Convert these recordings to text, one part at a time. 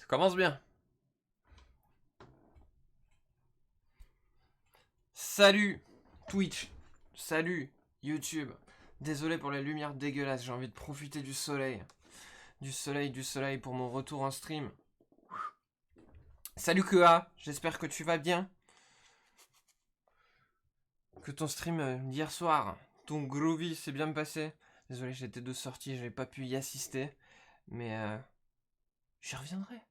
Commence bien. Salut Twitch. Salut YouTube. Désolé pour les lumières dégueulasses, j'ai envie de profiter du soleil. Du soleil pour mon retour en stream. Salut Kea, j'espère que tu vas bien. Que ton stream d'hier soir, ton groovy s'est bien passé. Désolé, j'étais de sortie, j'avais pas pu y assister. Mais j'y reviendrai.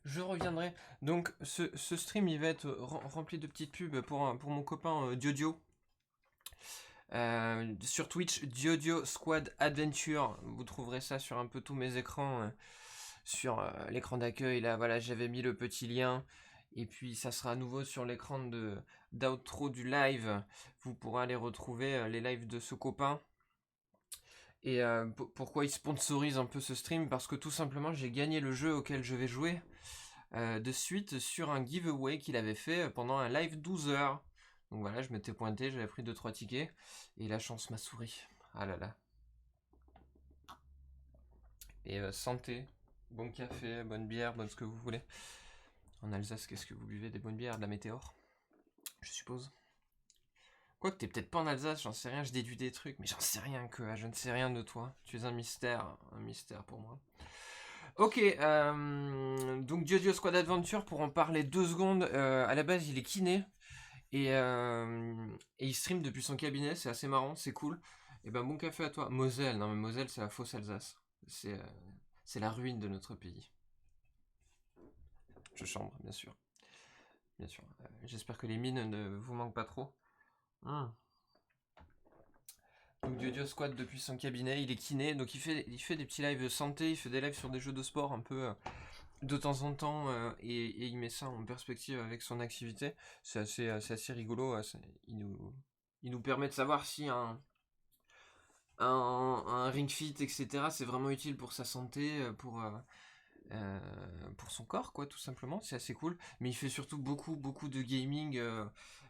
Je reviendrai. Donc ce stream il va être rempli de petites pubs pour mon copain Diodio. Sur Twitch, DiodioSquadAdventure. Vous trouverez ça sur un peu tous mes écrans. Sur l'écran d'accueil, là, voilà, j'avais mis le petit lien. Et puis ça sera à nouveau sur l'écran d'outro du live. Vous pourrez aller retrouver les lives de ce copain. Et pourquoi il sponsorise un peu ce stream? Parce que tout simplement j'ai gagné le jeu auquel je vais jouer de suite sur un giveaway qu'il avait fait pendant un live 12 heures. Donc voilà, je m'étais pointé, j'avais pris 2-3 tickets et la chance m'a souri. Ah là là. Et santé, bon café, bonne bière, bonne ce que vous voulez. En Alsace, qu'est-ce que vous buvez? Des bonnes bières, de la météore, je suppose. Quoique t'es peut-être pas en Alsace, j'en sais rien, je déduis des trucs, mais j'en sais rien que je ne sais rien de toi. Tu es un mystère pour moi. Ok, donc DiodioSquadAdventure, pour en parler 2 secondes, à la base il est kiné, et il stream depuis son cabinet, c'est assez marrant, c'est cool. Et ben bon café à toi. Moselle, non mais Moselle c'est la fausse Alsace, c'est la ruine de notre pays. Je chambre, bien sûr. Bien sûr. J'espère que les mines ne vous manquent pas trop. Donc Diodio Squad depuis son cabinet, il est kiné, donc il fait des petits lives santé, il fait des lives sur des jeux de sport un peu de temps en temps, et il met ça en perspective avec son activité. C'est assez rigolo, il nous permet de savoir si un ring fit, etc., c'est vraiment utile pour sa santé, pour son corps, quoi, tout simplement. C'est assez cool. Mais il fait surtout beaucoup de gaming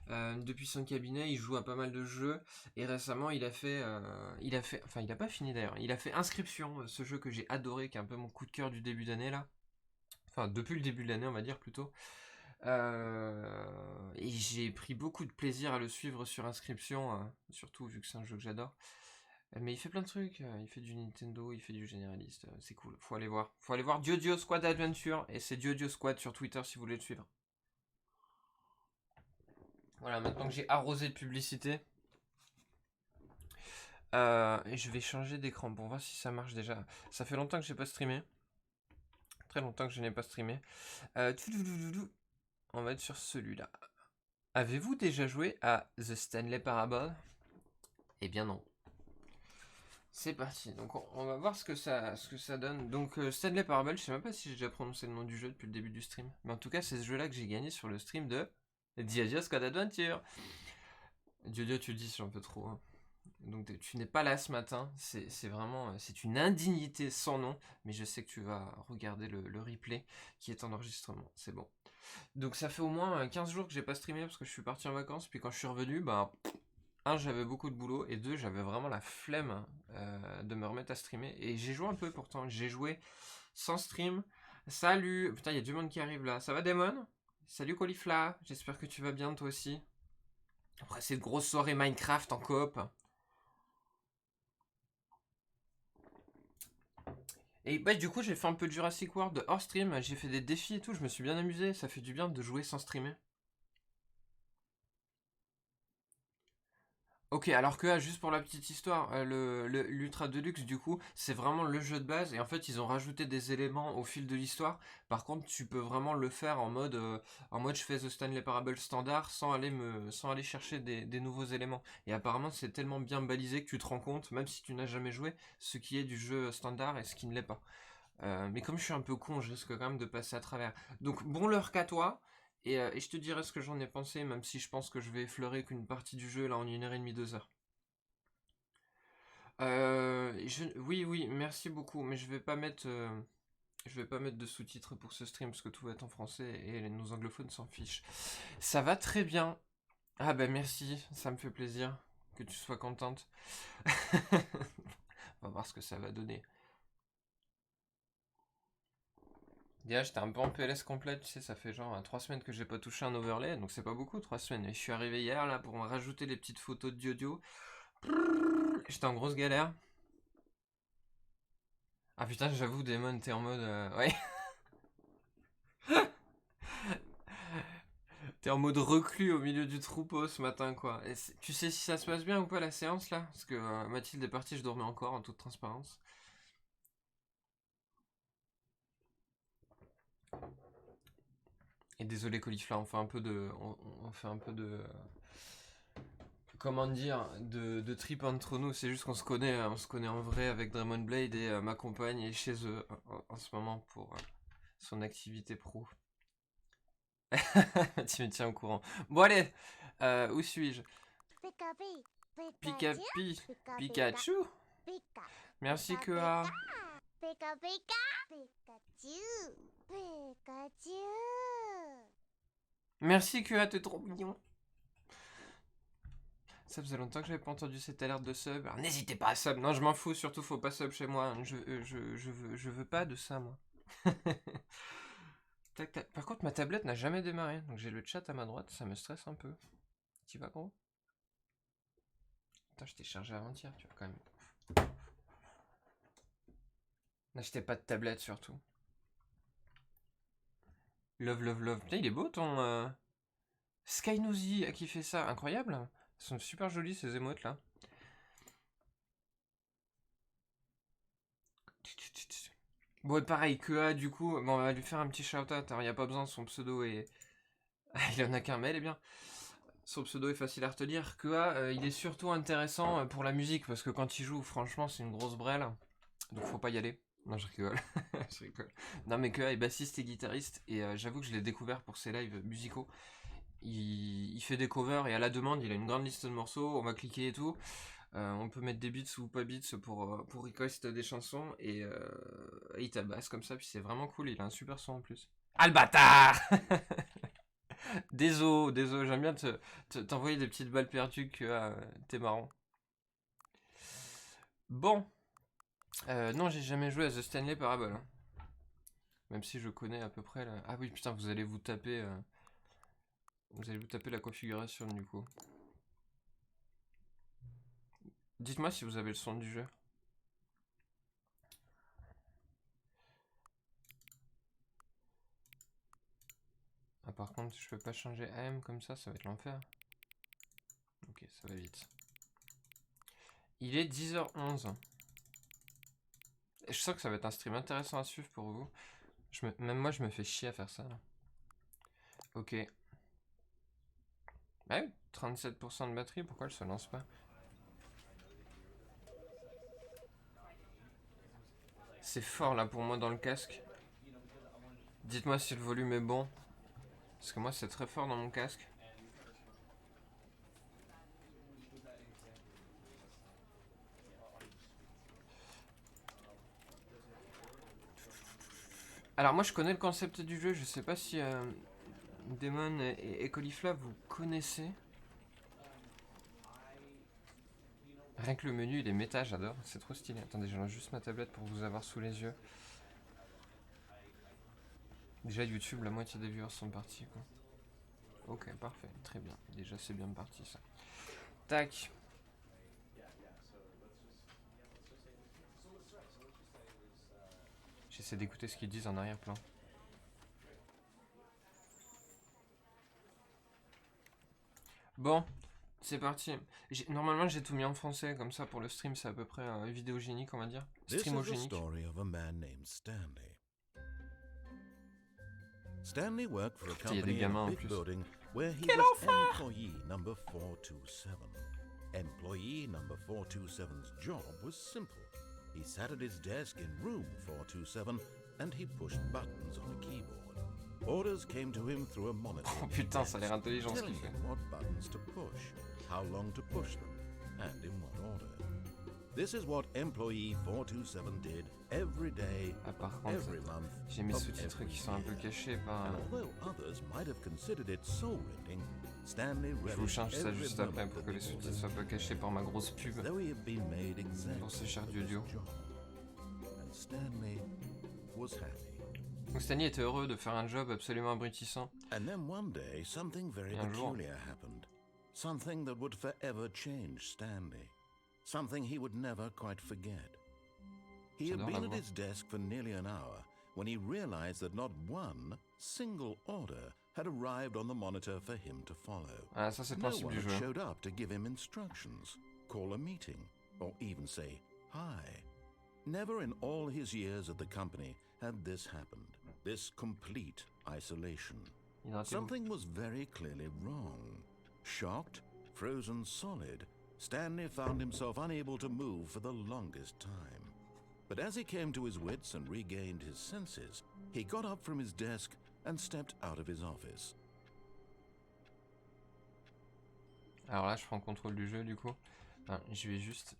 depuis son cabinet. Il joue à pas mal de jeux. Et récemment, il a fait, enfin, il a pas fini d'ailleurs. Il a fait Inscription, ce jeu que j'ai adoré, qui est un peu mon coup de cœur du début d'année là. Enfin, depuis le début de l'année, on va dire plutôt. Et j'ai pris beaucoup de plaisir à le suivre sur Inscription, surtout vu que c'est un jeu que j'adore. Mais il fait plein de trucs, il fait du Nintendo, il fait du généraliste, c'est cool, faut aller voir. Faut aller voir DiodioSquadAdventure, et c'est DiodioSquad sur Twitter si vous voulez le suivre. Voilà, maintenant que j'ai arrosé de publicité, et je vais changer d'écran pour voir si ça marche déjà. Ça fait longtemps que j'ai pas streamé. Très longtemps que je n'ai pas streamé. On va être sur celui-là. Avez-vous déjà joué à The Stanley Parable? Eh bien non. C'est parti, donc on va voir ce que ça donne. Donc Stanley Parable, je sais même pas si j'ai déjà prononcé le nom du jeu depuis le début du stream. Mais en tout cas, c'est ce jeu-là que j'ai gagné sur le stream de DiodioSquadAdventure. Diodio, tu le dis, c'est un peu trop. Hein. Donc tu n'es pas là ce matin, c'est vraiment, c'est une indignité sans nom. Mais je sais que tu vas regarder le replay qui est en enregistrement, c'est bon. Donc ça fait au moins 15 jours que j'ai pas streamé parce que je suis parti en vacances. Puis quand je suis revenu, bah... j'avais beaucoup de boulot, et 2, j'avais vraiment la flemme de me remettre à streamer. Et j'ai joué un peu pourtant, j'ai joué sans stream. Salut, putain, il y a du monde qui arrive là. Ça va, Damon? Salut, Caulifla, j'espère que tu vas bien toi aussi. Après cette grosse soirée Minecraft en coop. Et bah, du coup, j'ai fait un peu de Jurassic World hors stream, j'ai fait des défis et tout, je me suis bien amusé. Ça fait du bien de jouer sans streamer. Ok, alors que juste pour la petite histoire, l'Ultra Deluxe du coup, c'est vraiment le jeu de base, et en fait ils ont rajouté des éléments au fil de l'histoire. Par contre, tu peux vraiment le faire en mode je fais The Stanley Parable standard sans aller chercher des nouveaux éléments. Et apparemment c'est tellement bien balisé que tu te rends compte, même si tu n'as jamais joué, ce qui est du jeu standard et ce qui ne l'est pas. Mais comme je suis un peu con, je risque quand même de passer à travers. Donc bon l'heure qu'à toi. Et je te dirai ce que j'en ai pensé, même si je pense que je vais effleurer qu'une partie du jeu là en 1h30, 2 heures. Oui, merci beaucoup, mais je vais pas mettre de sous-titres pour ce stream parce que tout va être en français et nos anglophones s'en fichent. Ça va très bien. Ah bah merci, ça me fait plaisir que tu sois contente. On va voir ce que ça va donner. Déjà, j'étais un peu en PLS complète, tu sais, ça fait genre 3 semaines que j'ai pas touché un overlay, donc c'est pas beaucoup, 3 semaines. Et je suis arrivé hier, là, pour me rajouter les petites photos de Diodio. J'étais en grosse galère. Ah putain, j'avoue, Damon, t'es en mode... ouais. T'es en mode reclus au milieu du troupeau ce matin, quoi. Et tu sais si ça se passe bien ou pas, la séance, là? Parce que Mathilde est partie, je dormais encore, en toute transparence. Et désolé, Caulifla, on fait un peu de... On fait un peu de... comment dire, de trip entre nous, c'est juste qu'on se connaît en vrai avec Draymond Blade et ma compagne est chez eux en ce moment pour son activité pro. Tu me tiens au courant. Bon allez, où suis-je? Pikapi, Pikachu. Merci Kea. Merci Kea, t'es trop mignon. Ça faisait longtemps que j'avais pas entendu cette alerte de sub. Alors n'hésitez pas à sub. Non, je m'en fous, surtout faut pas sub chez moi. Je veux pas de ça, moi. Tac, tac. Par contre, ma tablette n'a jamais démarré. Donc j'ai le chat à ma droite, ça me stresse un peu. Tu vas, gros? Attends, je t'ai chargé avant-hier, tu vois, quand même. N'achetez pas de tablette, surtout. Love, love, love. Putain, il est beau ton... Sky Nosy, qui fait ça. Incroyable. Elles sont super jolies, ces émotes, là. Bon, pareil, Kea, du coup, bon, on va lui faire un petit shout-out. Alors, il n'y a pas besoin, son pseudo est... il en a qu'un, mais elle est bien. Son pseudo est facile à retenir. Kea, il est surtout intéressant pour la musique, parce que quand il joue, franchement, c'est une grosse brêle. Donc, faut pas y aller. Non, je rigole. Je rigole. Non, mais Kea est bassiste et guitariste, et j'avoue que je l'ai découvert pour ses lives musicaux. Il fait des covers, et à la demande, il a une grande liste de morceaux, on va cliquer et tout. On peut mettre des beats ou pas beats pour request des chansons et il tabasse comme ça, puis c'est vraiment cool, il a un super son en plus. Ah le bâtard. Désolé, j'aime bien t'envoyer des petites balles perdues que t'es marrant. Bon, non j'ai jamais joué à The Stanley Parable, hein. Même si je connais à peu près la... Ah oui putain, vous allez vous taper la configuration du coup. Dites-moi si vous avez le son du jeu. Ah, par contre, je peux pas changer AM comme ça va être l'enfer. Ok, ça va vite. Il est 10h11. Et je sens que ça va être un stream intéressant à suivre pour vous. Même moi, je me fais chier à faire ça, là. Ok. Ah oui, 37% de batterie, pourquoi elle se lance pas? C'est fort, là, pour moi, dans le casque. Dites-moi si le volume est bon. Parce que moi, c'est très fort dans mon casque. Alors moi je connais le concept du jeu, je sais pas si Damon et Caulifla vous connaissez. Rien que le menu il est méta, j'adore, c'est trop stylé. Attendez, je lance juste ma tablette pour vous avoir sous les yeux. Déjà YouTube, la moitié des viewers sont partis quoi. Ok, parfait, très bien. Déjà c'est bien parti ça. Tac. J'essaie d'écouter ce qu'ils disent en arrière-plan. Bon, c'est parti. Normalement j'ai tout mis en français, comme ça pour le stream c'est à peu près vidéogénique on va dire. Streamogénique. Stanley worked for a Il y a des company in gamins a en big plus. building where he was employee number 427. Employee number 427's job was simple. He sat at his desk in room 427 and he pushed buttons on a keyboard. Orders came to him through a monitor. Oh putain, ça a l'air intelligent ce qu'il Telling fait. him what buttons to push, how long to push them, and in what order. This is what employee 427 did every day, Ah par contre, every month. j'ai mes sous-titres qui sont un peu cachés par... And although others might have considered it soul-rending, Stanley Je vous change ça juste après pour que les sous-titres soient pas cachés par ma grosse pub pour ce cher Diodio. And Stanley was happy. Donc Stanley était heureux de faire un job absolument abrutissant. And then one day, something very peculiar happened. Something that would forever change Stanley. Something he would never quite forget. He had been at his desk for nearly an hour when he realized that not one single order had arrived on the monitor for him to follow. Ah, ça c'est le principe du jeu. No one showed up to give him instructions, call a meeting, or even say hi. Never in all his years at the company had this happened. This complete isolation. Something was very clearly wrong. Shocked, frozen solid, Stanley found himself unable to move for the longest time. But as he came to his wits and regained his senses, he got up from his desk and stepped out of his office. Alors là, je prends contrôle du jeu du coup. Enfin, je vais juste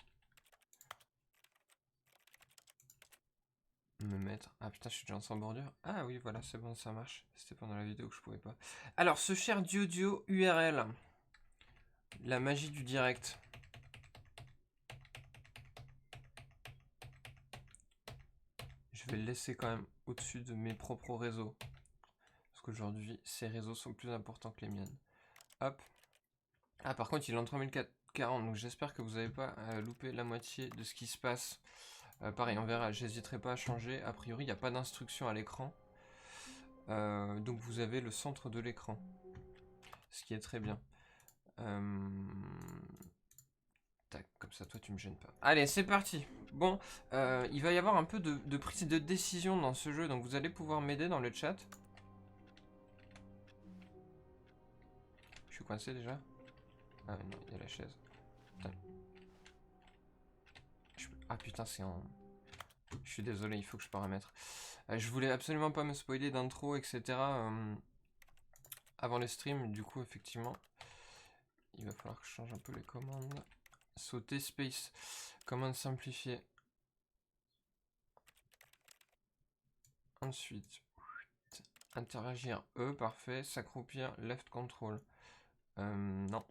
me mettre... Ah putain, je suis déjà sans bordure. Ah oui, voilà, c'est bon, ça marche. C'était pendant la vidéo que je pouvais pas. Alors, ce cher Diodio URL. La magie du direct. Je vais le laisser quand même au-dessus de mes propres réseaux. Parce qu'aujourd'hui, ces réseaux sont plus importants que les miennes. Hop. Ah, par contre, il est en 3040. Donc j'espère que vous n'avez pas loupé la moitié de ce qui se passe. Pareil, on verra. J'hésiterai pas à changer. A priori, il n'y a pas d'instruction à l'écran. Donc vous avez le centre de l'écran. Ce qui est très bien. Tac, comme ça, toi, tu me gênes pas. Allez, c'est parti. Bon, il va y avoir un peu de prise de décision dans ce jeu, donc vous allez pouvoir m'aider dans le chat. Je suis coincé déjà. Ah non, il y a la chaise. Putain. Ah putain, c'est en... Je suis désolé, il faut que je paramètre. Je voulais absolument pas me spoiler d'intro, etc. Avant les streams, du coup, effectivement, il va falloir que je change un peu les commandes. Sauter space, commande simplifiée. Ensuite, interagir E, parfait. S'accroupir, left control. Non.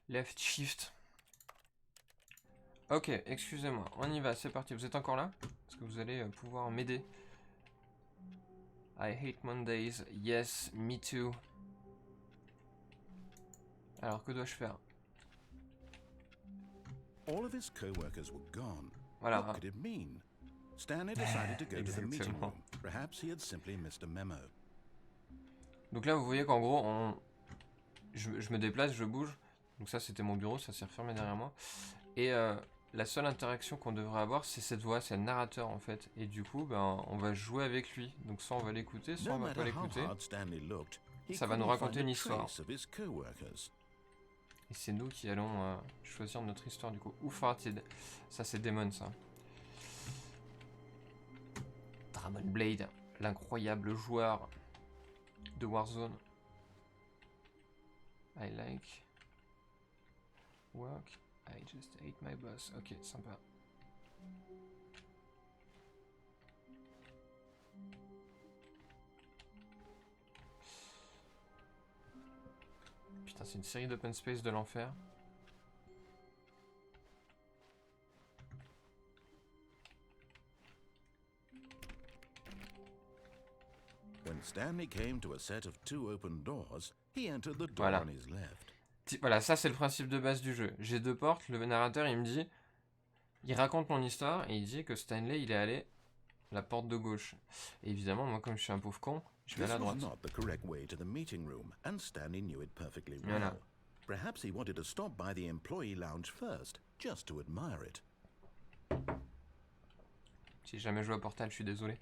Left shift. Ok, excusez-moi, on y va, c'est parti. Vous êtes encore là? Est-ce que vous allez pouvoir m'aider? I hate Mondays. Yes, me too. Alors, que dois-je faire? All of his co-workers were gone. Voilà. What could it mean? Stanley decided to go to the meeting room. Perhaps he had simply missed a memo. Donc là, vous voyez qu'en gros, je me déplace, je bouge. Donc ça, c'était mon bureau, ça s'est refermé derrière moi. Et la seule interaction qu'on devrait avoir, c'est cette voix, c'est le narrateur en fait. Et du coup, ben, on va jouer avec lui. Donc soit on va l'écouter, soit on va pas l'écouter. Ça va nous raconter une histoire. Et c'est nous qui allons choisir notre histoire du coup. Ouf-hearted. Ça c'est Demon ça. Dragon Blade, l'incroyable joueur de Warzone. I like work. I just hate my boss. Ok, sympa. Putain, c'est une série d'open space de l'enfer. When Stanley came to a set of 2 open doors, he entered the door on his left. Voilà, ça c'est le principe de base du jeu. J'ai 2 portes, le narrateur il me dit, il raconte mon histoire et il dit que Stanley il est allé à la porte de gauche. Et évidemment, moi comme je suis un pauvre con, je vais à la droite. Voilà. Perhaps he wanted to stop by the employee lounge first, just to admire it. J'ai jamais joué à Portal, je suis désolé.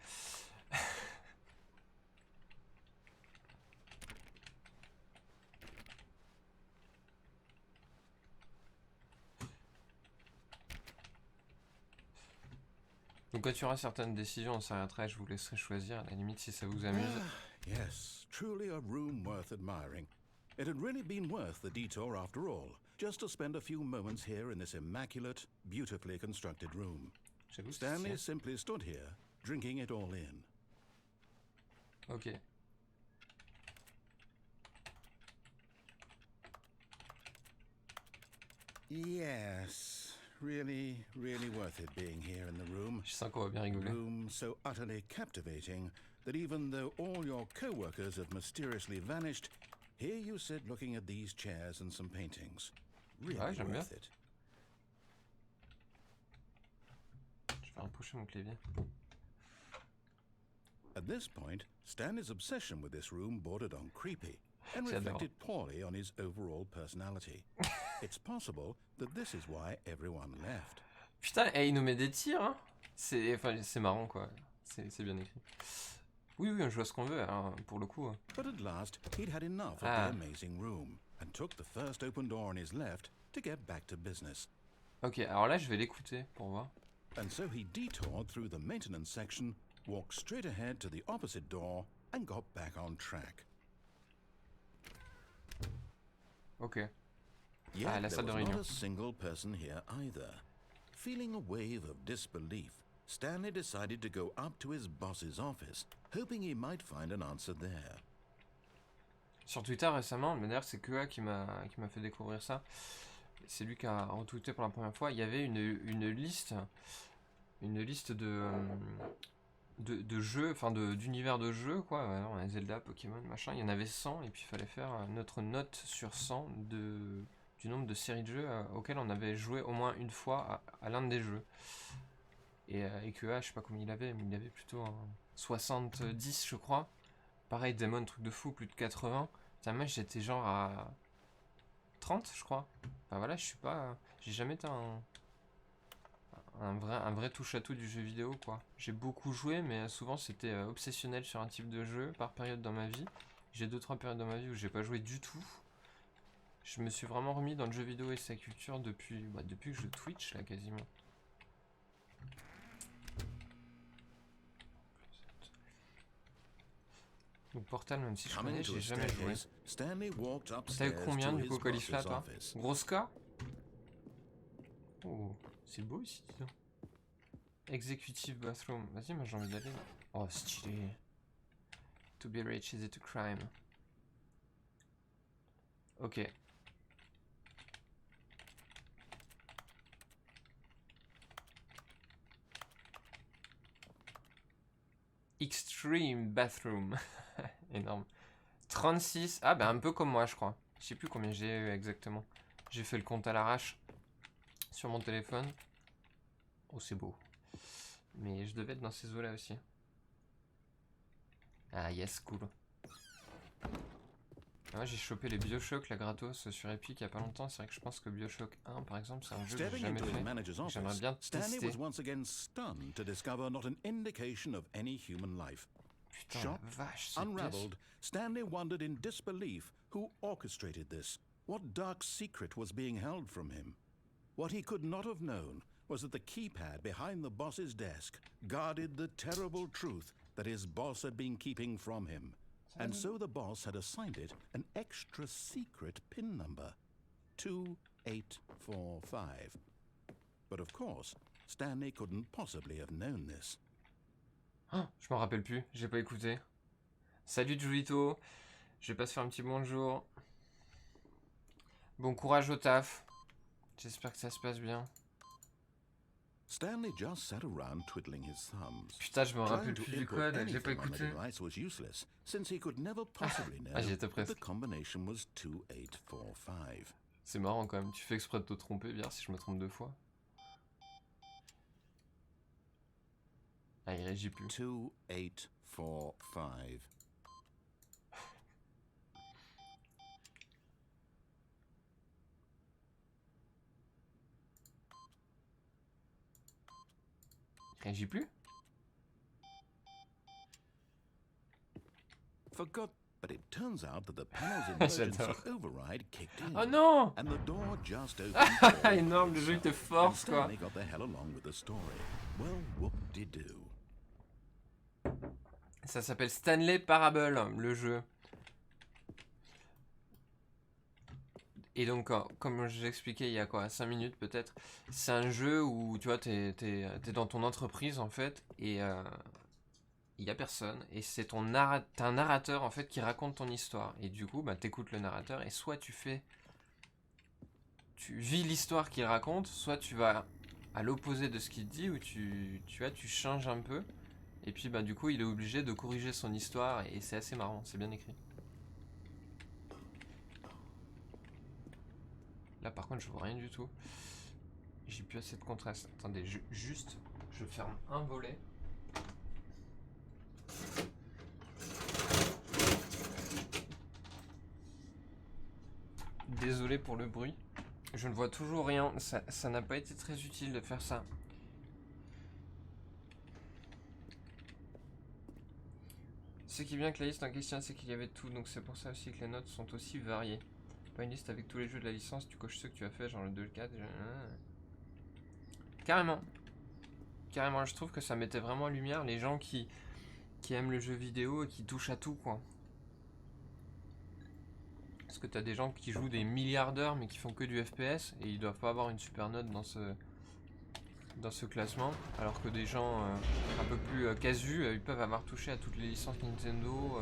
Donc quand tu auras certaines décisions, on s'arrêtera et je vous laisserai choisir, à la limite si ça vous amuse. Yes, truly a room worth admiring. It had really been worth the detour after all, just to spend a few moments here in this immaculate, beautifully constructed room. Stanley simply stood here, drinking it all in. Ok. Yes, really worth it being here in the room. Je sens qu'on va bien rigoler. Room so utterly captivating that even though all your co-workers have mysteriously vanished, here you sit looking at these chairs and some paintings. Really Ouais, j'aime bien. worth it. Je vais repousser mon clavier. At this point, Stanley's obsession with this room bordered on creepy and J'adore. reflected poorly on his overall personality. It's possible that this is why everyone left. Putain, il nous met des tirs, hein. C'est marrant, quoi. C'est bien écrit. Oui, on joue à ce qu'on veut, alors, pour le coup. But at last, he'd had enough of the amazing room and took the first open door on his left to get back to business. Ok, alors là, je vais l'écouter pour voir. And so he detoured through the maintenance section, walked straight ahead to the opposite door, and got back on track. Ok. Yet la there salle de was réunion. not a single person here either. Feeling a wave of disbelief, Stanley decided to go up to his boss's office, hoping he might find an answer there. Sur Twitter récemment, mais d'ailleurs c'est Kea qui m'a fait découvrir ça. C'est lui qui a retweeté pour la première fois. Il y avait une liste de jeux, enfin d'univers de jeux, quoi. Alors, on a Zelda, Pokémon, machin. Il y en avait 100 et puis il fallait faire notre note sur 100 du nombre de séries de jeux auxquelles on avait joué au moins une fois à l'un des jeux. Et Kea, je sais pas combien il avait, mais il avait plutôt 70, je crois. Pareil, Demon, truc de fou, plus de 80. Putain, moi j'étais genre à 30, je crois. Enfin voilà, je suis pas. J'ai jamais été un vrai touche-à-tout du jeu vidéo, quoi. J'ai beaucoup joué, mais souvent c'était obsessionnel sur un type de jeu par période dans ma vie. J'ai 2-3 périodes dans ma vie où j'ai pas joué du tout. Je me suis vraiment remis dans le jeu vidéo et sa culture depuis que je Twitch, là, quasiment. Donc Portal, même si je connais, j'ai jamais joué. T'as eu combien du coup, Caulifla, toi? Grosse K? Oh, c'est beau ici, dis donc. Executive bathroom. Vas-y, moi j'ai envie d'aller. Oh, stylé. To be rich, is it a crime? Ok. Extreme bathroom. Énorme. 36. Ah, bah un peu comme moi, je crois. Je sais plus combien j'ai eu exactement. J'ai fait le compte à l'arrache sur mon téléphone. Oh, c'est beau. Mais je devais être dans ces eaux-là aussi. Ah, yes, cool. Moi, j'ai chopé les BioShock, la gratos, sur Epic il y a pas longtemps. C'est vrai que je pense que BioShock 1, par exemple, c'est un jeu que j'ai jamais fait. J'aimerais bien tester. Putain, la vache, c'est Unraveled, Stanley wondered in disbelief who orchestrated this, what dark secret was being held from him. What he could not have known was that the keypad behind the boss's desk guarded the terrible truth that his boss had been keeping from him. And so the boss had assigned it an extra secret PIN number, 2845. But of course, Stanley couldn't possibly have known this. Oh, je m'en rappelle plus, j'ai pas écouté. Salut Julito, je vais pas se faire un petit bonjour. Bon courage au taf. J'espère que ça se passe bien. Stanley just sat around twiddling his thumbs. Putain, je me rappelle plus du code, j'ai pas écouté. Ah, j'y étais presque. C'est marrant quand même, tu fais exprès de te tromper, bien si je me trompe 2 fois. Ah, il réagit plus. 2845. Il réagit plus? Forgot, but it turns out that the panel's emergency override kicked in. Oh non! And the door just opened. Énorme, le jeu il te force quoi. Stanley got the hell along with the story. Well, whoop-de-doo. Ça s'appelle Stanley Parable, le jeu. Et donc, comme je l'expliquais il y a quoi, 5 minutes peut-être, c'est un jeu où tu vois, t'es dans ton entreprise en fait, et il y a personne, et c'est t'as un narrateur en fait qui raconte ton histoire. Et du coup, bah, t'écoutes le narrateur, et soit tu fais tu vis l'histoire qu'il raconte, soit tu vas à l'opposé de ce qu'il dit, ou tu changes un peu. Et puis bah du coup il est obligé de corriger son histoire et c'est assez marrant, c'est bien écrit. Là par contre je vois rien du tout. J'ai plus assez de contraste. Attendez, je ferme un volet. Désolé pour le bruit. Je ne vois toujours rien. Ça n'a pas été très utile de faire ça. Ce qui est bien avec la liste en question, c'est qu'il y avait tout. Donc c'est pour ça aussi que les notes sont aussi variées. Pas une liste avec tous les jeux de la licence. Tu coches ceux que tu as fait, genre le 2, le 4. Carrément. Carrément, je trouve que ça mettait vraiment en lumière les gens qui aiment le jeu vidéo et qui touchent à tout, quoi. Parce que t'as des gens qui jouent des milliards d'heures mais qui font que du FPS et ils doivent pas avoir une super note dans ce classement, alors que des gens un peu plus casus, ils peuvent avoir touché à toutes les licences Nintendo,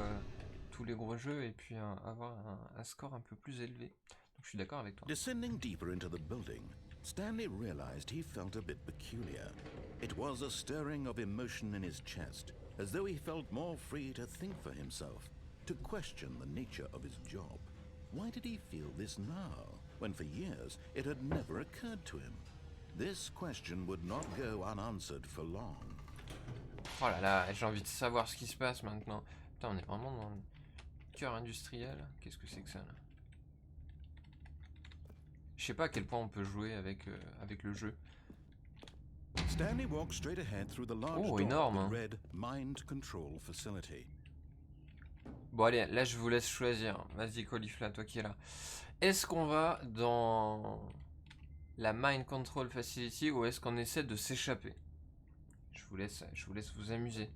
tous les gros jeux et puis avoir un score un peu plus élevé. Donc je suis d'accord avec toi. Descending deeper into the building, Stanley realized he felt a bit peculiar. It was a stirring of emotion in his chest, as though he felt more free to think for himself, to question the nature of his job. Why did he feel this now, when for years it had never occurred to him? This question would not go unanswered for long. Oh là là, j'ai envie de savoir ce qui se passe maintenant. Putain, on est vraiment dans le cœur industriel. Qu'est-ce que c'est que ça là? Je sais pas à quel point on peut jouer avec le jeu. Stanley walked straight ahead through the large door énorme, of the red mind control facility. Bon allez, là je vous laisse choisir. Vas-y Caulifla, toi qui es là. Est-ce qu'on va dans la Mind Control Facility ou est-ce qu'on essaie de s'échapper? Je vous laisse vous amuser.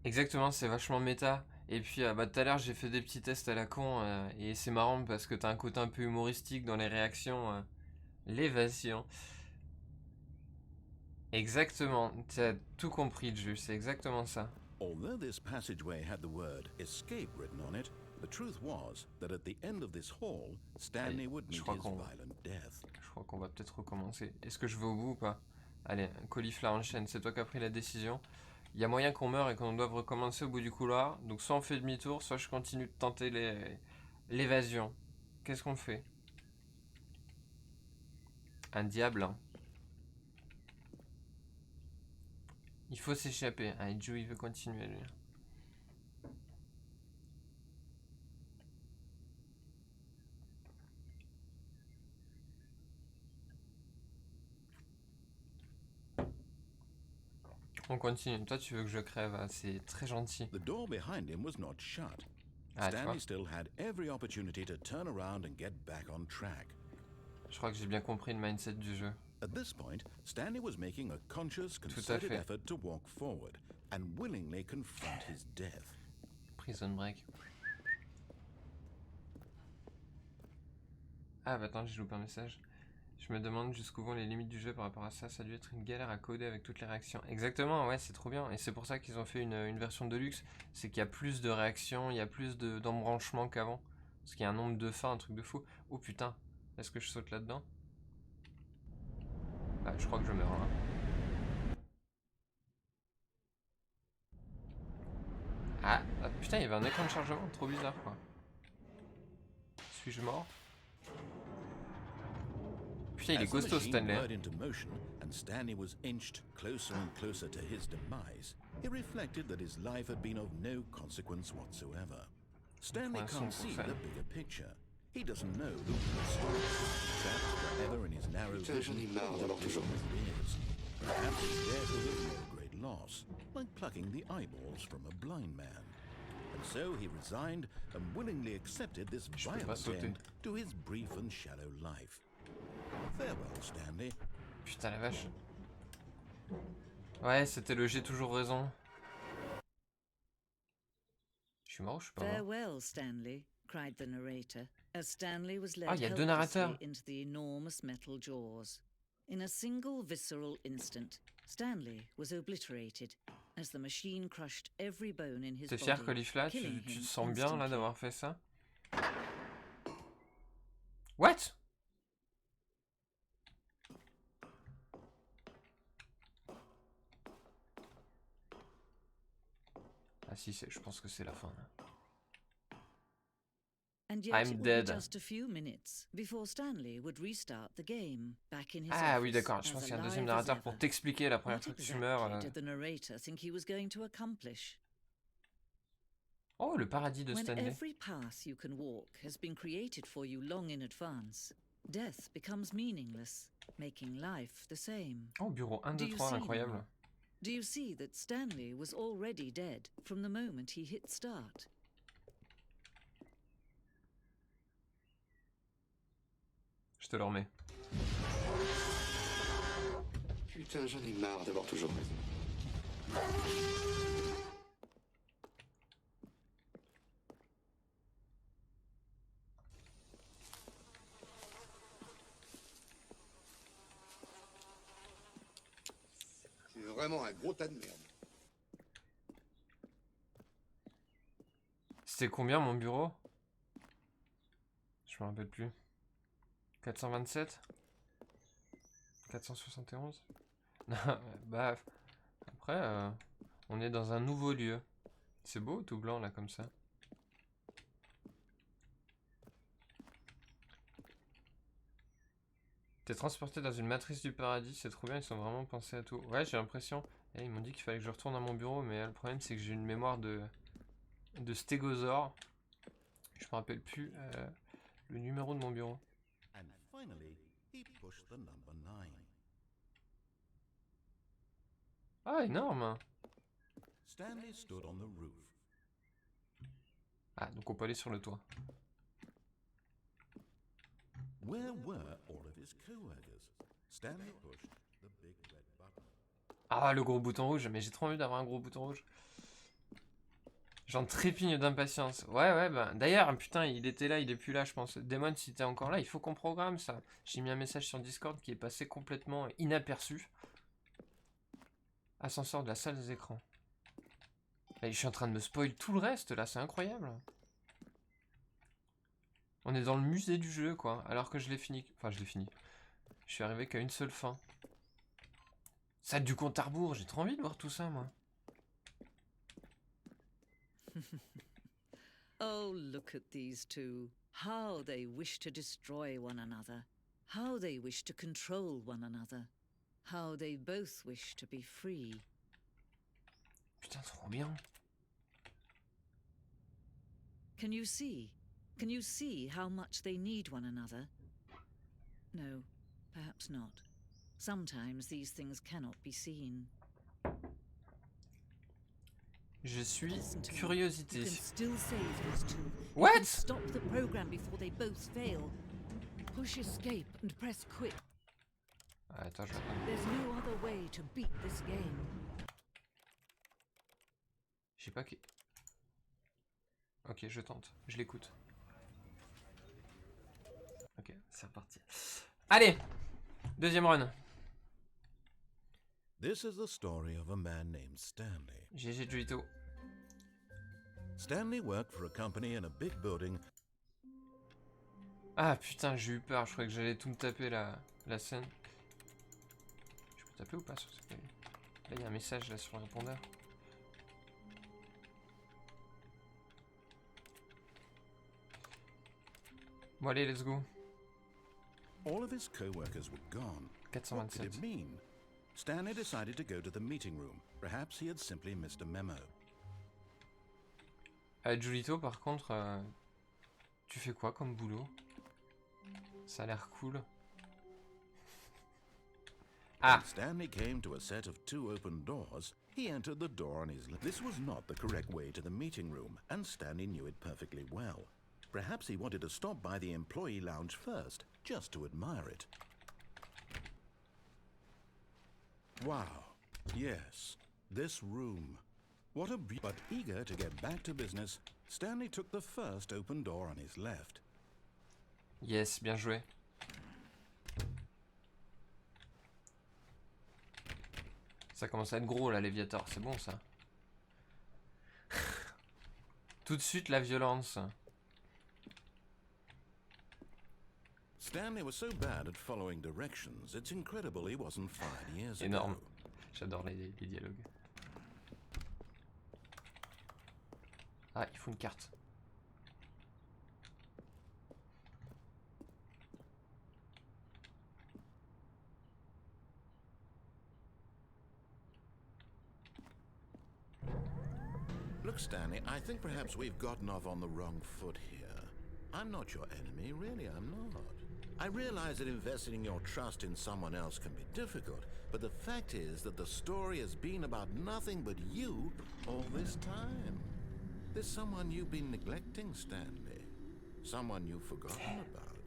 Exactement, c'est vachement méta. Et puis tout à l'heure j'ai fait des petits tests à la con et c'est marrant parce que t'as un côté un peu humoristique dans les réactions. L'évasion. Exactement, t'as tout compris le jeu, c'est exactement ça. Although this passageway had the word escape written on it, the truth was that at the end of this hall, Stanley would meet his violent death. Je crois qu'on va peut-être recommencer. Est-ce que je vais au bout ou pas? Allez, Caulifla enchaîne, c'est toi qui as pris la décision. Il y a moyen qu'on meure et qu'on doive recommencer au bout du couloir. Donc soit on fait demi-tour, soit je continue de tenter l'évasion. Qu'est-ce qu'on fait? Un diable, hein. Il faut s'échapper. Allez, Joe, il veut continuer, lui. On continue. Toi, tu veux que je crève, hein. C'est très gentil. The door behind him was not shut. Stanley still had every opportunity to turn around and get back on track. Je crois que j'ai bien compris le mindset du jeu. At this point, Stanley was making a conscious, concerted effort to walk forward and willingly confront his death. Prison break. Ah bah attends, j'ai loupé un message. Je me demande jusqu'où vont les limites du jeu par rapport à ça. Ça a dû être une galère à coder avec toutes les réactions. Exactement, ouais, c'est trop bien. Et c'est pour ça qu'ils ont fait une version de luxe. C'est qu'il y a plus de réactions, il y a plus d'embranchements qu'avant. Parce qu'il y a un nombre de fins, un truc de fou. Oh putain, est-ce que je saute là-dedans? Ah, je crois que je meurs là. Ah, putain, il y avait un écran de chargement, trop bizarre quoi. Suis-je mort? Putain, il est costaud Stanley. And Stanley was inched closer and closer to his demise. He reflected that his life had been of no consequence whatsoever. Stanley can't see the bigger picture. He doesn't know the real story. Trapped forever in his narrow vision, perhaps his death was of no great loss, like plucking the eyeballs from a blind man. And so he resigned and willingly accepted this violent end to his brief and shallow life. Farewell, Stanley. Putain la vache. Ouais, c'était le j'ai toujours raison. Je suis mort ou je suis pas mort? Farewell, Stanley, cried the narrator, as Stanley was led y a deux narrateurs. into the enormous metal jaws. In a single visceral instant, Stanley was obliterated, as the machine crushed every bone in his T'es fier, body, Caulifla? killing Tu te him sens bien là instantly. d'avoir fait ça? What? Ah si, je pense que c'est la fin. Là. And yet I'm it would dead. be just a few minutes before Stanley would restart the game, back in his Ah oui, office, d'accord. Je as pense qu'il y a un deuxième alive as narrateur pour ever. t'expliquer la première What fois que tu exactly meurs. did the narrator think he was going to accomplish? Oh, le paradis de When Stanley. every path you can walk has been created for you long in advance, death becomes meaningless, making life the same. Oh, bureau 1, Do 2, you 3, see incroyable. now? Do you see that Stanley was already dead from the moment he hit start? Je te le remets. Putain, j'en ai marre d'avoir toujours raison. C'est vraiment un gros tas de merde. C'était combien mon bureau? Je me rappelle plus. 427? 471? Bah, après, on est dans un nouveau lieu. C'est beau, tout blanc, là, comme ça. T'es transporté dans une matrice du paradis, c'est trop bien, ils sont vraiment pensés à tout. Ouais, j'ai l'impression. Eh, ils m'ont dit qu'il fallait que je retourne à mon bureau, mais le problème, c'est que j'ai une mémoire de stégosaure. Je me rappelle plus le numéro de mon bureau. And finally, he pushed the number 9. Ah, énorme! Stanley stood on the roof. Ah, donc on peut aller sur le toit. Where were all of his co-workers? Stanley pushed the big red button. Ah, le gros bouton rouge, mais j'ai trop envie d'avoir un gros bouton rouge. J'en trépigne d'impatience. Ouais, bah. D'ailleurs, putain, il était là, il est plus là, je pense. Damon, si t'es encore là, il faut qu'on programme ça. J'ai mis un message sur Discord qui est passé complètement inaperçu. Ascenseur de la salle des écrans. Et je suis en train de me spoil tout le reste, là, c'est incroyable. On est dans le musée du jeu, quoi. Alors que je l'ai fini. Enfin, je l'ai fini. Je suis arrivé qu'à une seule fin. Salle du compte à rebours, j'ai trop envie de voir tout ça, moi. Oh, look at these two. How they wish to destroy one another. How they wish to control one another. How they both wish to be free. Putain, trop bien. Can you see? Can you see how much they need one another? No, perhaps not. Sometimes these things cannot be seen. Je suis Listen to me. curiosité. You can still save these two. You What? can stop the program before they both fail. Push escape and press quit. Ah, attends, je vais attendre. There's no other way to beat this game. Je sais pas qui. Ok, je tente. Je l'écoute. Ok, c'est reparti. Allez! Deuxième run. This is the story of a man named Stanley. GG Juito. Stanley worked for a company in a big building. Ah putain, j'ai eu peur. Je croyais que j'allais tout me taper la scène. Je peux taper ou pas sur cette... Là, il y a un message là sur le répondeur. Bon, allez, let's go. All of his co-workers were gone. What did it 427. mean? Stanley decided to go to the meeting room. Perhaps he had simply missed a memo. Julito, par contre, tu fais quoi comme boulot? Ça a l'air cool. Ah! When Stanley came to a set of 2 open doors, he entered the door on his left. This was not the correct way to the meeting room, and Stanley knew it perfectly well. Perhaps he wanted to stop by the employee lounge first, just to admire it. Wow. Yes, this room. What a but eager to get back to business, Stanley took the first open door on his left. Yes, bien joué. Ça commence à être gros là, Léviator, c'est bon ça. Tout de suite la violence. Stanley was so bad at following directions, it's incredible he wasn't fired years Énorme. ago. J'adore les dialogues. Ah, il faut une carte. Look, Stanley, I think perhaps we've gotten off on the wrong foot here. I'm not your enemy, really, I'm not. I realize that investing your trust in someone else can be difficult, but the fact is that the story has been about nothing but you all this time. There's someone you've been neglecting, Stanley. Someone you've forgotten about.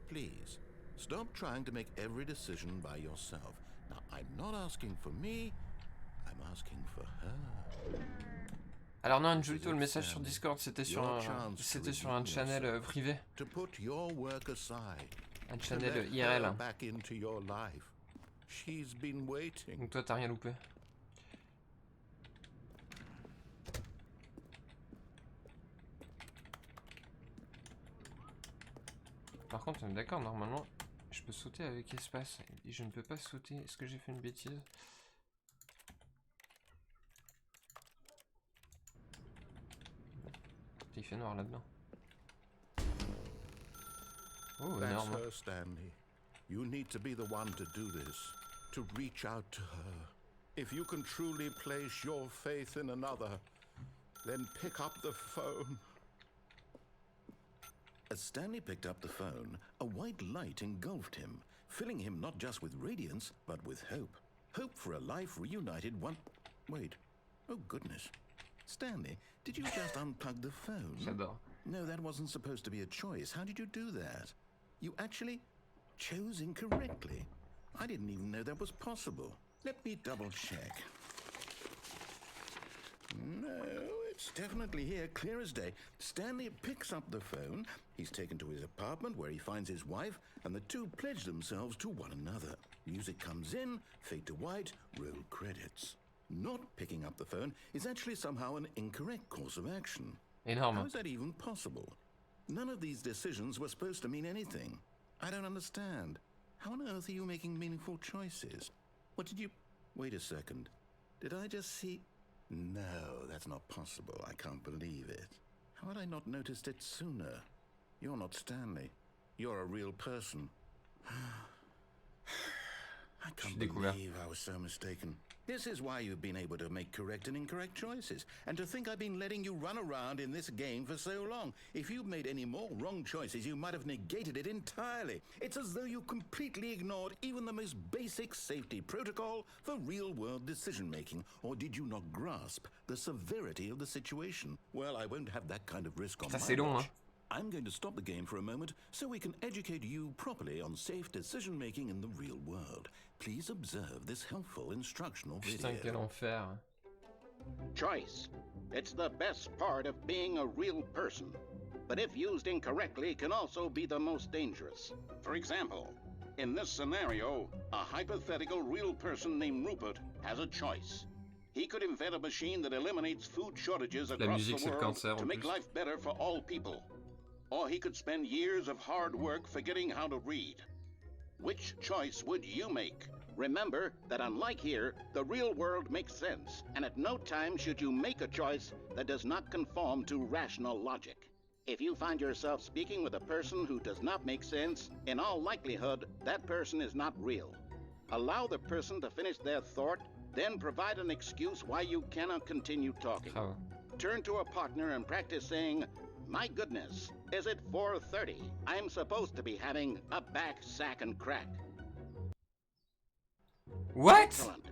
Please, stop trying to make every decision by yourself. Now, I'm not asking for me, I'm asking for her. Alors non, Angelito, le message sur Discord, c'était sur un channel privé. To put your work aside. Un channel IRL. Back into your life. She's been waiting. Donc toi, t'as rien loupé. Par contre, on est d'accord, normalement, je peux sauter avec espace. Et je ne peux pas sauter. Est-ce que j'ai fait une bêtise? Il fait noir là-dedans. Oh, That's énorme. her, Stanley. You need to be the one to do this, to reach out to her. If you can truly place your faith in another, then pick up the phone. As Stanley picked up the phone, a white light engulfed him, filling him not just with radiance, but with hope. Hope for a life reunited one... Wait. Oh, goodness. Stanley, did you just unplug the phone? J'adore. No, that wasn't supposed to be a choice. How did you do that? You actually chose incorrectly. I didn't even know that was possible. Let me double check. No, it's definitely here, clear as day. Stanley picks up the phone. He's taken to his apartment where he finds his wife, and the two pledge themselves to one another. Music comes in, fade to white, roll credits. Not picking up the phone is actually somehow an incorrect course of action. Énorme. How is that even possible? None of these decisions were supposed to mean anything. I don't understand. How on earth are you making meaningful choices? What did you... Wait a second. Did I just see... No, that's not possible. I can't believe it. How had I not noticed it sooner? You're not Stanley. You're a real person. I can't believe I was so mistaken. This is why you've been able to make correct and incorrect choices. And to think I've been letting you run around in this game for so long. If you'd made any more wrong choices, you might have negated it entirely. It's as though you completely ignored even the most basic safety protocol for real-world decision-making. Or did you not grasp the severity of the situation? Well, I won't have that kind of risk on my watch. I'm going to stop the game for a moment so we can educate you properly on safe decision-making in the real world. Please observe this helpful instructional video. Putain, quel enfer. Choice. It's the best part of being a real person. But if used incorrectly, can also be the most dangerous. For example, in this scenario, a hypothetical real person named Rupert has a choice. He could invent a machine that eliminates food shortages across the world to make life better for all people. Or he could spend years of hard work forgetting how to read. Which choice would you make? Remember that unlike here, the real world makes sense, and at no time should you make a choice that does not conform to rational logic. If you find yourself speaking with a person who does not make sense, in all likelihood, that person is not real. Allow the person to finish their thought, then provide an excuse why you cannot continue talking. Turn to a partner and practice saying, "My goodness, is it 4:30? I'm supposed to be having a back, sack, and crack." What? Excellent.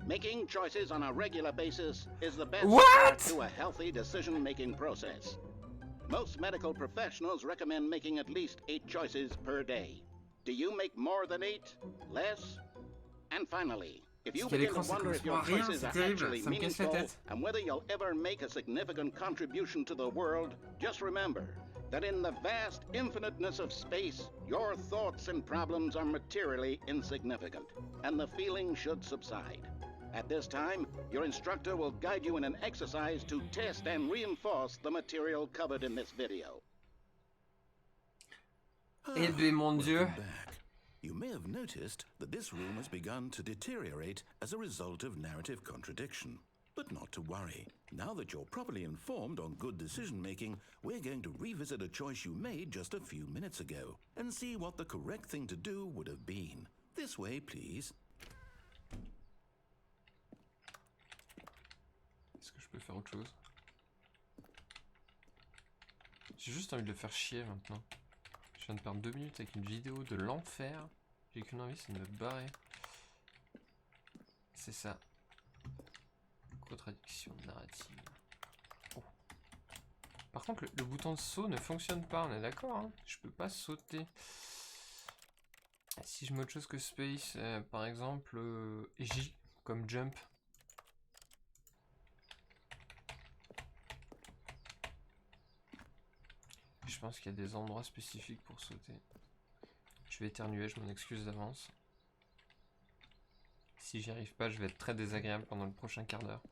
Making choices on a regular basis is the best What? to a healthy decision-making process. Most medical professionals recommend making at least 8 choices per day. Do you make more than 8? Less? And finally, if you begin to wonder if your choices are actually meaningful and whether you'll ever make a significant contribution to the world, just remember that in the vast infiniteness of space, your thoughts and problems are materially insignificant, and the feeling should subside. At this time, your instructor will guide you in an exercise to test and reinforce the material covered in this video. Eh bien, mon Dieu. Welcome back. You may have noticed that this room has begun to deteriorate as a result of narrative contradiction. But not to worry. Now that you're properly informed on good decision-making, we're going to revisit a choice you made just a few minutes ago and see what the correct thing to do would have been. This way, please. Est-ce que je peux faire autre chose? J'ai juste envie de le faire chier maintenant. Je viens de perdre 2 minutes avec une vidéo de l'enfer. J'ai qu'une envie, c'est de me barrer. C'est ça. Contradiction narrative. Oh. Par contre, le bouton de saut ne fonctionne pas, on est d'accord, hein? Je peux pas sauter. Si je mets autre chose que space, par exemple J comme jump. Je pense qu'il y a des endroits spécifiques pour sauter. Je vais éternuer, je m'en excuse d'avance. Si j'y arrive pas, je vais être très désagréable pendant le prochain quart d'heure.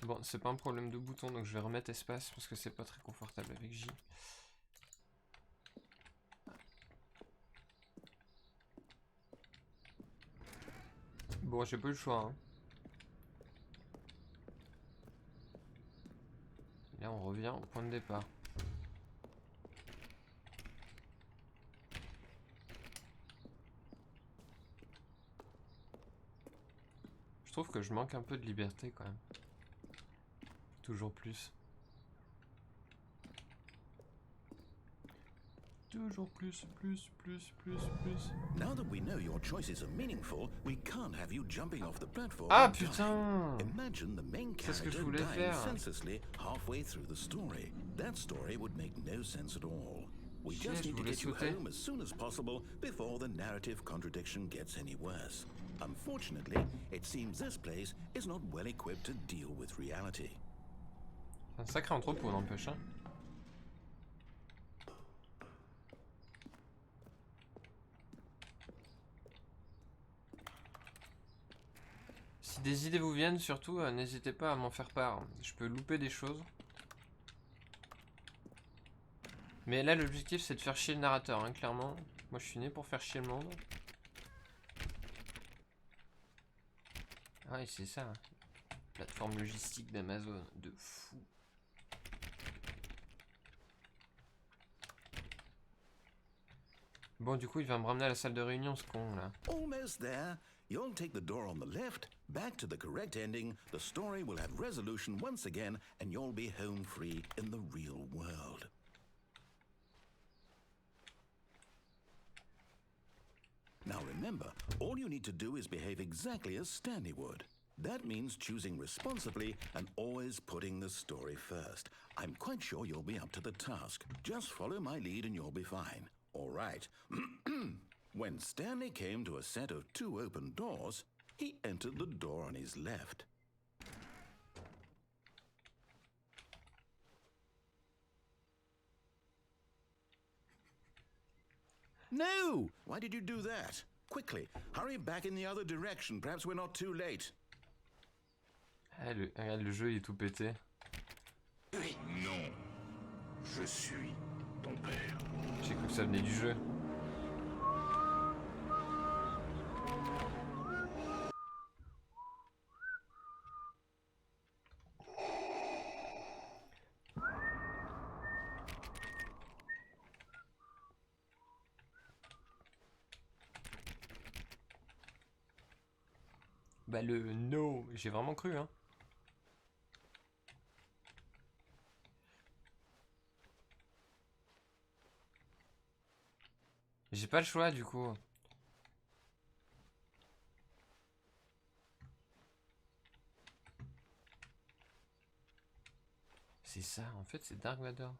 Bon, c'est pas un problème de bouton, donc je vais remettre espace parce que c'est pas très confortable avec J. Bon, j'ai pas eu le choix, hein. Là, on revient au point de départ. Je trouve que je manque un peu de liberté quand même. Toujours plus. Toujours plus. Now that we know your choices are meaningful, we can't have you jumping off the platform. Ah and dying. putain! Imagine the main C'est ce que je character voulais dying faire. senselessly halfway through the story. That story would make no sense at all. We Chier, just je need to voulais get you sauter. home as soon as possible before the narrative contradiction gets any worse. Unfortunately, it seems this place is not well equipped to deal with reality. C'est un sacré entrepôt, n'empêche, hein. Si des idées vous viennent, surtout, n'hésitez pas à m'en faire part. Je peux louper des choses. Mais là, l'objectif, c'est de faire chier le narrateur, hein, clairement. Moi, je suis né pour faire chier le monde. Ah oui, c'est ça. Hein. Plateforme logistique d'Amazon. De fou. Bon, du coup, il va me ramener à la salle de réunion, ce con, là. Almost there. You'll take the door on the left, back to the correct ending, the story will have resolution once again, and you'll be home free in the real world. Now remember, all you need to do is behave exactly as Stanley would. That means choosing responsibly and always putting the story first. I'm quite sure you'll be up to the task. Just follow my lead and you'll be fine. All right. When Stanley came to a set of 2 open doors, he entered the door on his left. No! Why did you do that? Quickly, hurry back in the other direction. Perhaps we're not too late. Ah, regarde, le jeu il est tout pété. Non, je suis ton père. J'ai cru que ça venait du jeu. Bah le no, j'ai vraiment cru, hein. J'ai pas le choix du coup. C'est ça, en fait c'est Dark Vador.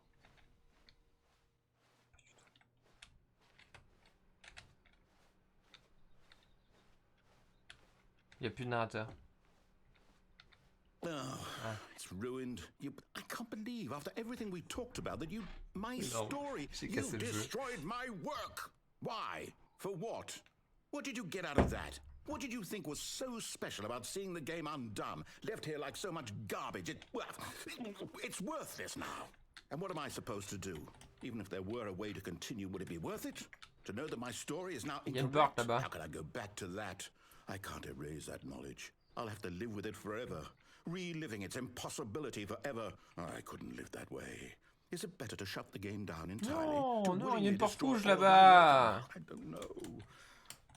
Il n'y a plus de narrateur. Oh, it's ruined. I can't believe after everything we talked about that you... My Non, story, j'ai you cassé le jeu. destroyed my work. Why? For what? What did you get out of that? What did you think was so special about seeing the game undone, left here like so much garbage? It's worthless now. And what am I supposed to do? Even if there were a way to continue, would it be worth it? To know that my story is now incorrect? How can I go back to that? I can't erase that knowledge. I'll have to live with it forever, reliving its impossibility forever. I couldn't live that way. Is it better to shut the game down entirely? Non, il y a une porte rouge là-bas. I don't know.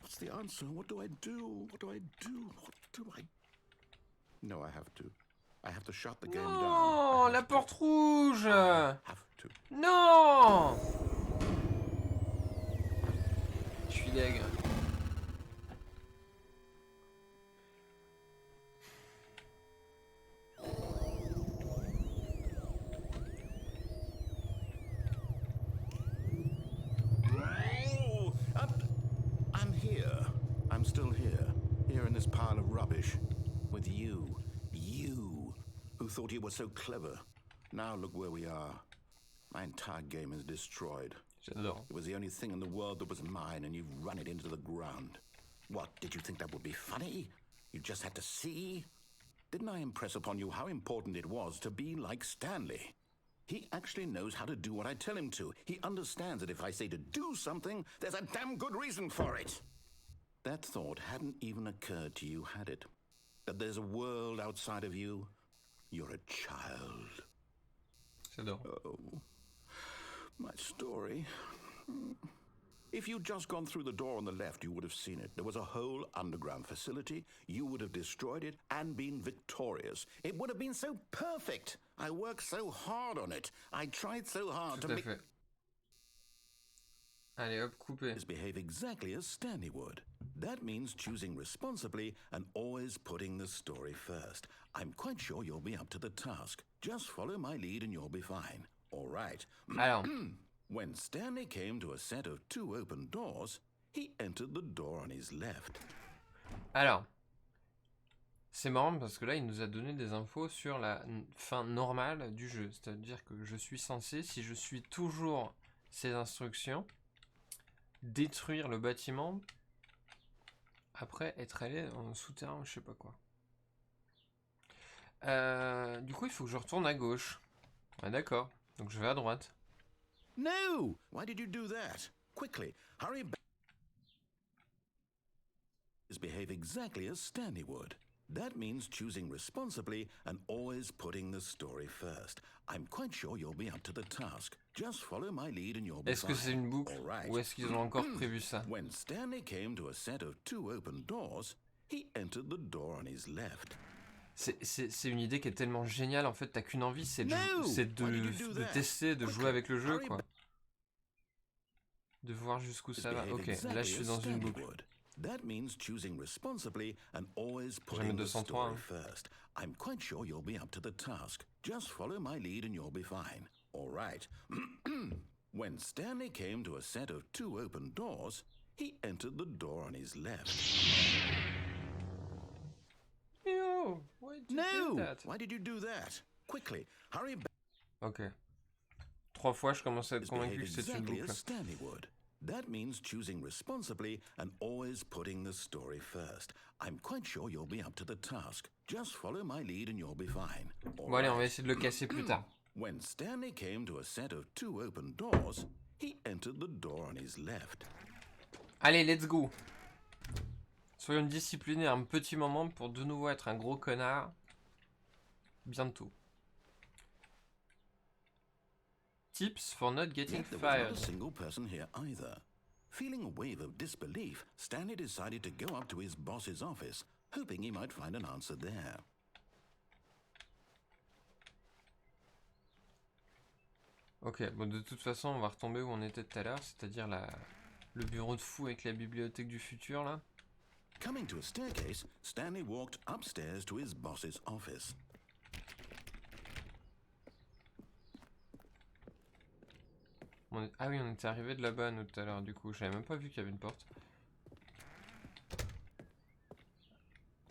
What's the answer? What do I do? What do I do? What do I... No, I have to. I have to shut the game down. Non, la porte rouge. Have to. Non. Je suis deg. I'm here. I'm still here. Here in this pile of rubbish. With you. You. Who thought you were so clever. Now look where we are. My entire game is destroyed. J'adore. It was the only thing in the world that was mine, and you've run it into the ground. What, did you think that would be funny? You just had to see? Didn't I impress upon you how important it was to be like Stanley? He actually knows how to do what I tell him to. He understands that if I say to do something, there's a damn good reason for it. That thought hadn't even occurred to you, had it? That there's a world outside of you? You're a child. J'adore. Oh, my story. If you'd just gone through the door on the left, you would have seen it. There was a whole underground facility. You would have destroyed it and been victorious. It would have been so perfect. I worked so hard on it. I tried so hard to make... Tout à fait. Allez hop, coupé. Behave exactly as Stanley would. That means choosing responsibly and always putting the story first. I'm quite sure you'll be up to the task. Just follow my lead and you'll be fine. All right. Alors. When Stanley came to a set of 2 open doors, he entered the door on his left. Alors. C'est marrant parce que là, il nous a donné des infos sur la fin normale du jeu. C'est-à-dire que je suis censé, si je suis toujours ces instructions, détruire le bâtiment après être allé en souterrain, je sais pas quoi. Du coup, il faut que je retourne à gauche. Ouais, d'accord. Donc je vais à droite. No! Why did you do that? Quickly, hurry back. Behave exactly as Stanley would. That means choosing responsibly and always putting the story first. I'm quite sure you'll be up to the task. Just follow my lead and you'll be Est-ce que c'est une boucle ou est-ce qu'ils ont encore prévu ça? When Stanley came to a set of 2 open doors, he entered the door on his left. C'est une idée qui est tellement géniale, en fait, t'as qu'une envie, c'est de tester, de jouer avec le jeu, quoi. De voir jusqu'où ça va. Ok, là je suis dans une boucle. That means choosing responsibly and always J'en putting mets the 203. story first. I'm quite sure you'll be up to the task. Just follow my lead and you'll be fine. All right. When Stanley came to a set of 2 open doors, he entered the door on his left. Yo, why did you do that? Why did you do that? Quickly, hurry back. Ok. 3 fois, je commence à être convaincu que c'est une Exactly boucle. as Stanley would. That means choosing responsibly and always putting the story first. I'm quite sure you'll be up to the task. Just follow my lead and you'll be fine. Bon allez, on va essayer de le casser plus tard. When Stanley came to a set of 2 open doors, he entered the door on his left. Allez, let's go. Soyons disciplinés un petit moment pour de nouveau être un gros connard. Bientôt. Tips for not getting There was fired. not a single person here either. Feeling a wave of disbelief, Stanley decided to go up to his boss's office, hoping he might find an answer there. Ok, bon de toute façon on va retomber où on était tout à l'heure, c'est-à-dire le bureau de fou avec la bibliothèque du futur là. Coming to a staircase, Stanley walked upstairs to his boss's office. Ah oui, on était arrivé de là-bas nous tout à l'heure du coup, j'avais même pas vu qu'il y avait une porte.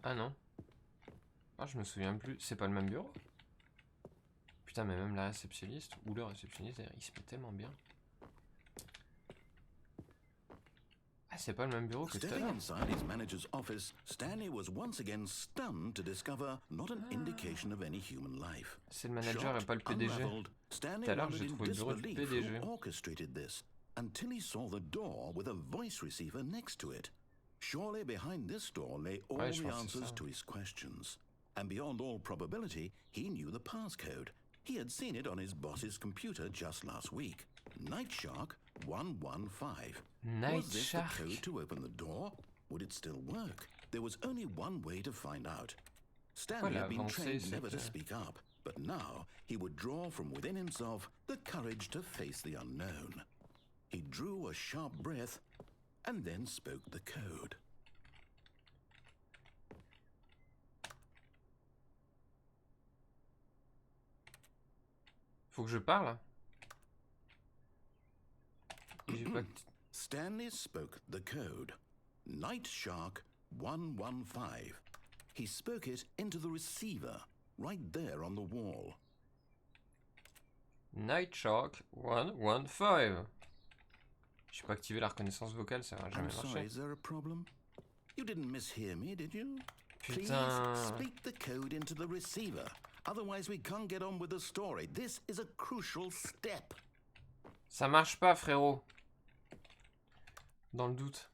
Ah non. Ah je me souviens plus, c'est pas le même bureau? Putain mais même la réceptionniste, ou le réceptionniste il se met tellement bien. Ah c'est pas le même bureau que tout à Stepping l'heure. inside his manager's office, Stanley was once again stunned to discover not an indication of any human life. C'est le manager et Shocked, pas le PDG. unraveled, Stanley Tout à l'heure, wondered j'ai in trouvé le bureau du disbelief PDG. who orchestrated this, until he saw the door with a voice receiver next to it. Surely behind this door lay all Ouais, je the pense que c'est answers ça. to his questions. And beyond all probability, he knew the passcode. He had seen it on his boss's computer just last week. Night Shark 115. Night Was this Shark. the code to open the door? Would it still work? There was only one way to find out. Stanley Voilà, had been avancer, trained c'est never to que- speak up, but now he would draw from within himself the courage to face the unknown. He drew a sharp breath and then spoke the code. Faut que je parle. J'ai pas... Stanley spoke the code. Night Shark 115. He spoke it into the receiver, right there on the wall. Night Shark 115. J'ai pas activé la reconnaissance vocale, ça va jamais I'm sorry, marcher. is there a problem? You didn't mishear me, did you? Please Putain. speak the code into the receiver. Otherwise we can't get on with the story. This is a crucial step. Ça marche pas, frérot. Dans le doute.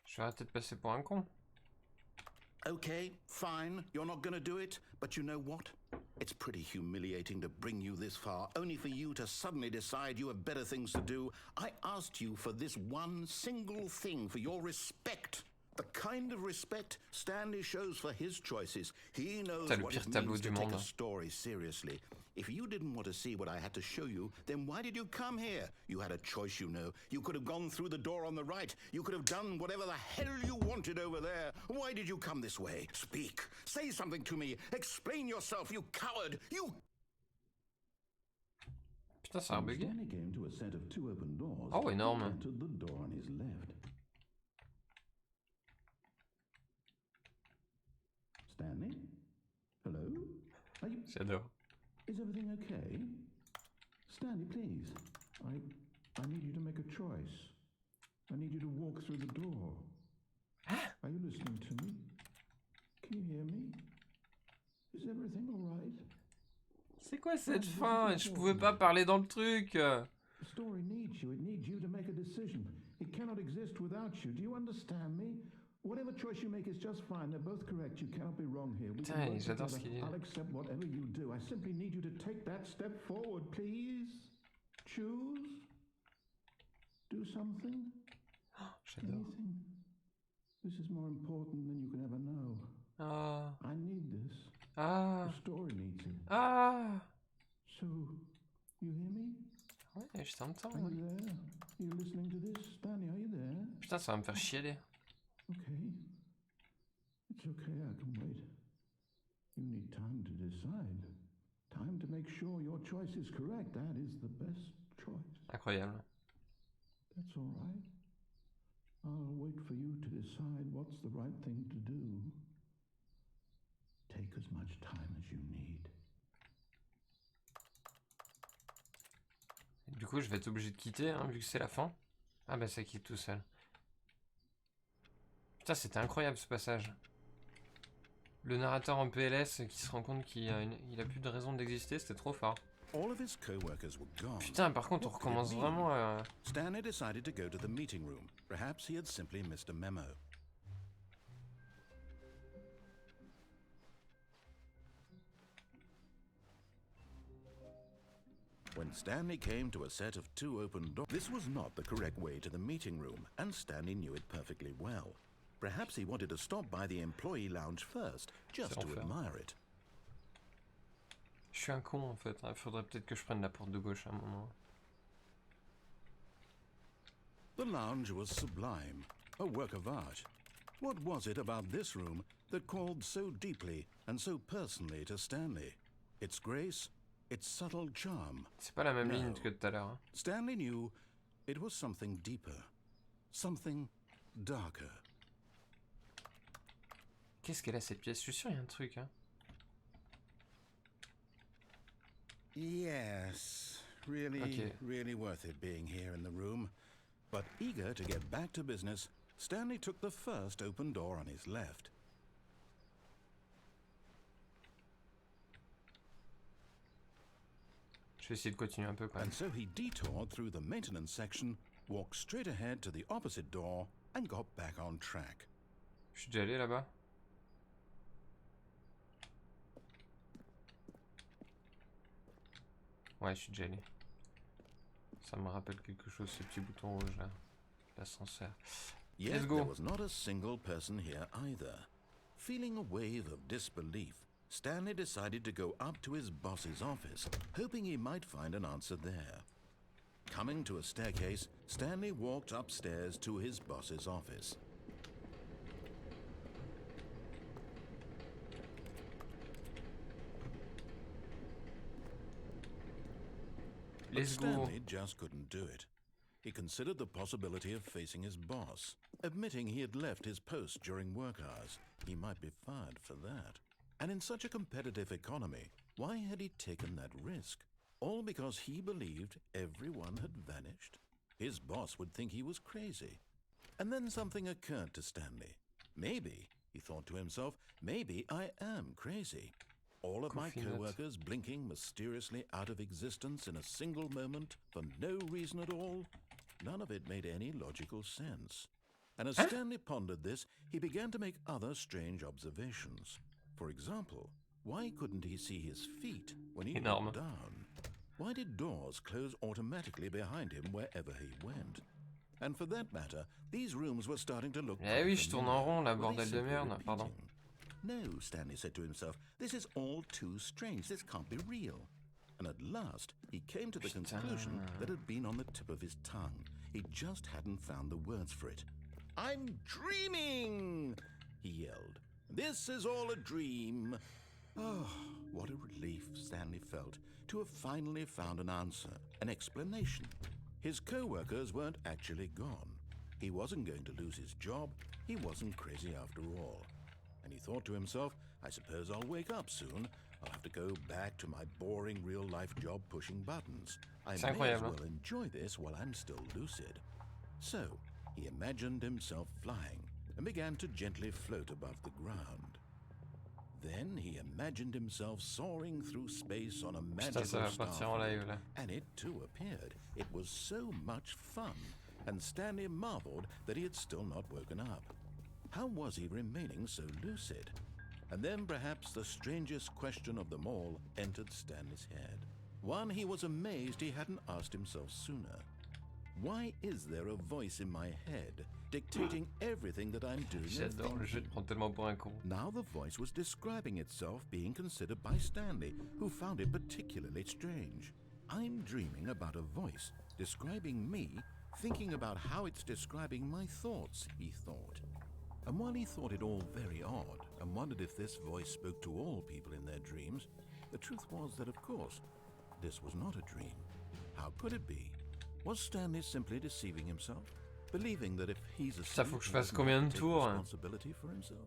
Je vais peut-être passer pour un con. Okay, fine, you're not gonna do it, but you know what? It's pretty humiliating to bring you this far, only for you to suddenly decide you have better things to do. I asked you for this one single thing, for your respect. The kind of respect Stanley shows for his choices. He knows T'as le what pire it tableau means du to take monde. a story seriously. If you didn't want to see what I had to show you, then why did you come here? You had a choice, you know. You could have gone through the door on the right. You could have done whatever the hell you wanted over there. Why did you come this way? Speak. Say something to me. Explain yourself, you coward. You... Putain, ça a bugué. Stanley came to a set of two open doors. Oh, énorme. He entered the door on his left. Stanley? Hello? Are you... J'adore. Is everything okay? Stanley, please. I need you to make a choice. I need you to walk through the door. Are you listening to me? Can you hear me? Is everything all right? C'est quoi cette fin? Je pouvais pas parler dans le truc. The story needs you. It needs you to make a decision. It cannot exist without you. Do you understand me? Whatever choice you make is just fine. They're both correct. You cannot be wrong here. We can Putain, work j'adore ce together. qu'il dit. I'll accept whatever you do. I simply need you to take that step forward, please. Choose. Do something. J'adore. Anything. This is more important than you can ever know. Ah. I need this. Ah. The story needs it. Ah. So, you hear me? Ouais, je t'entends. Are you there? Are you listening to this? Stanley, are you there? Putain, ça va me faire chialer. Okay. It's okay, I can wait. You need time to decide. Time to make sure your choice is correct. That is the best choice. Incroyable. That's all right. I'll wait for you to decide what's the right thing to do. Take as much time as you need. Du coup, je vais être obligé de quitter, hein, vu que c'est la fin. Ah bah ça quitte tout seul. Putain, c'était incroyable ce passage. Le narrateur en PLS qui se rend compte qu'il a plus de raison d'exister, c'était trop fort. All of his co-workers were gone. Putain, par contre, on recommence vraiment à... Stanley decided to go to the meeting room. Perhaps he had simply missed a memo. When Stanley came to a set of two open doors, this was not the correct way to the meeting room, and Stanley knew it perfectly well. Perhaps he wanted to stop by the employee lounge first, just to l'enfer. admire it. Je suis un con en fait, il faudrait peut-être que je prenne la porte de gauche à un moment. The lounge was sublime, a work of art. What was it about this room that called so deeply and so personally to Stanley? Its grace, its subtle charm. C'est pas la même No. ligne que tout à l'heure. Hein. Stanley knew it was something deeper, something darker. Qu'est-ce qu'elle a cette pièce? Je suis sûr il y a un truc. Hein. Yes, really, really worth it being here in the room. But eager to get back to business, Stanley took the first open door on his left. Je vais essayer de continuer un peu quand même. And so he detoured through the maintenance section, walked straight ahead to the opposite door, and got back on track. Je suis déjà allé là-bas. Ouais, je suis déjà allé. Ça me rappelle quelque chose, ce petit bouton rouge là. L'ascenseur. Yet Let's go. there was not a single person here either. Feeling a wave of disbelief, Stanley decided to go up to his boss's office, hoping he might find an answer there. Coming to a staircase, Stanley walked upstairs to his boss's office. But Let's go. Stanley just couldn't do it. He considered the possibility of facing his boss, admitting he had left his post during work hours. He might be fired for that. And in such a competitive economy, why had he taken that risk? All because he believed everyone had vanished? His boss would think he was crazy. And then something occurred to Stanley. Maybe, he thought to himself, maybe I am crazy. All of my co-workers blinking mysteriously out of existence in a single moment for no reason at all? None of it made any logical sense. And as Stanley pondered this, he began to make other strange observations. For example, why couldn't he see his feet when he looked down? Why did doors close automatically behind him wherever he went? And for that matter, these rooms were starting to look... Eh oui, je tourne en rond, la bordel de merde, pardon. No, Stanley said to himself, this is all too strange, this can't be real. And at last, he came to the conclusion that had been on the tip of his tongue. He just hadn't found the words for it. I'm dreaming, he yelled. This is all a dream. Oh, what a relief Stanley felt to have finally found an answer, an explanation. His co-workers weren't actually gone. He wasn't going to lose his job. He wasn't crazy after all. And he thought to himself, I suppose I'll wake up soon. I'll have to go back to my boring real-life job pushing buttons. I may as well enjoy this while I'm still lucid. So, he imagined himself flying and began to gently float above the ground. Then he imagined himself soaring through space on a magical starfield, and it too appeared. It was so much fun, and Stanley marveled that he had still not woken up. How was he remaining so lucid? And then perhaps the strangest question of them all entered Stanley's head. One he was amazed he hadn't asked himself sooner. Why is there a voice in my head dictating everything that I'm doing? J'adore le jeu, je prends tellement pour un con. Now the voice was describing itself being considered by Stanley, who found it particularly strange. I'm dreaming about a voice describing me, thinking about how it's describing my thoughts, he thought. And while he thought it all very odd and wondered if this voice spoke to all people in their dreams, the truth was that, of course, this was not a dream. How could it be? Was Stanley simply deceiving himself, believing that if he's asleep, Ça faut que je fasse combien de tours? Responsibility for himself?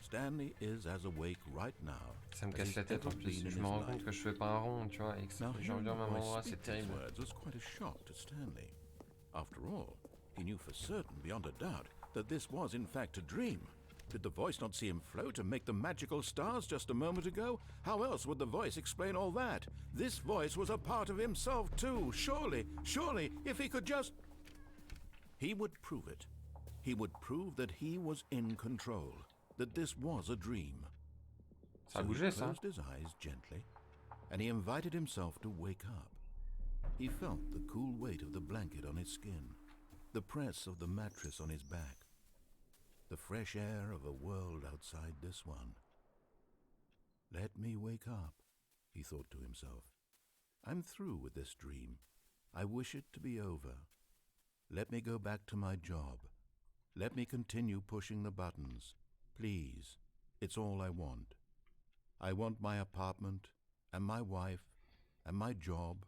Stanley is as awake right now. Ça me casse la tête en plus. Je me rends compte que je fais pas un rond, tu vois, et que j'ai envie de même endroit, c'est terrible. Was quite a shock to Stanley. After all, he knew for certain, beyond a doubt, that this was in fact a dream. Did the voice not see him float and make the magical stars just a moment ago? How else would the voice explain all that? This voice was a part of himself too. Surely, if he could just... He would prove it. He would prove that he was in control, that this was a dream. Ça bougeait, ça. He closed his eyes gently, and he invited himself to wake up. He felt the cool weight of the blanket on his skin, the press of the mattress on his back, the fresh air of a world outside this one. Let me wake up, he thought to himself. I'm through with this dream. I wish it to be over. Let me go back to my job. Let me continue pushing the buttons. Please, it's all I want. I want my apartment, and my wife, and my job.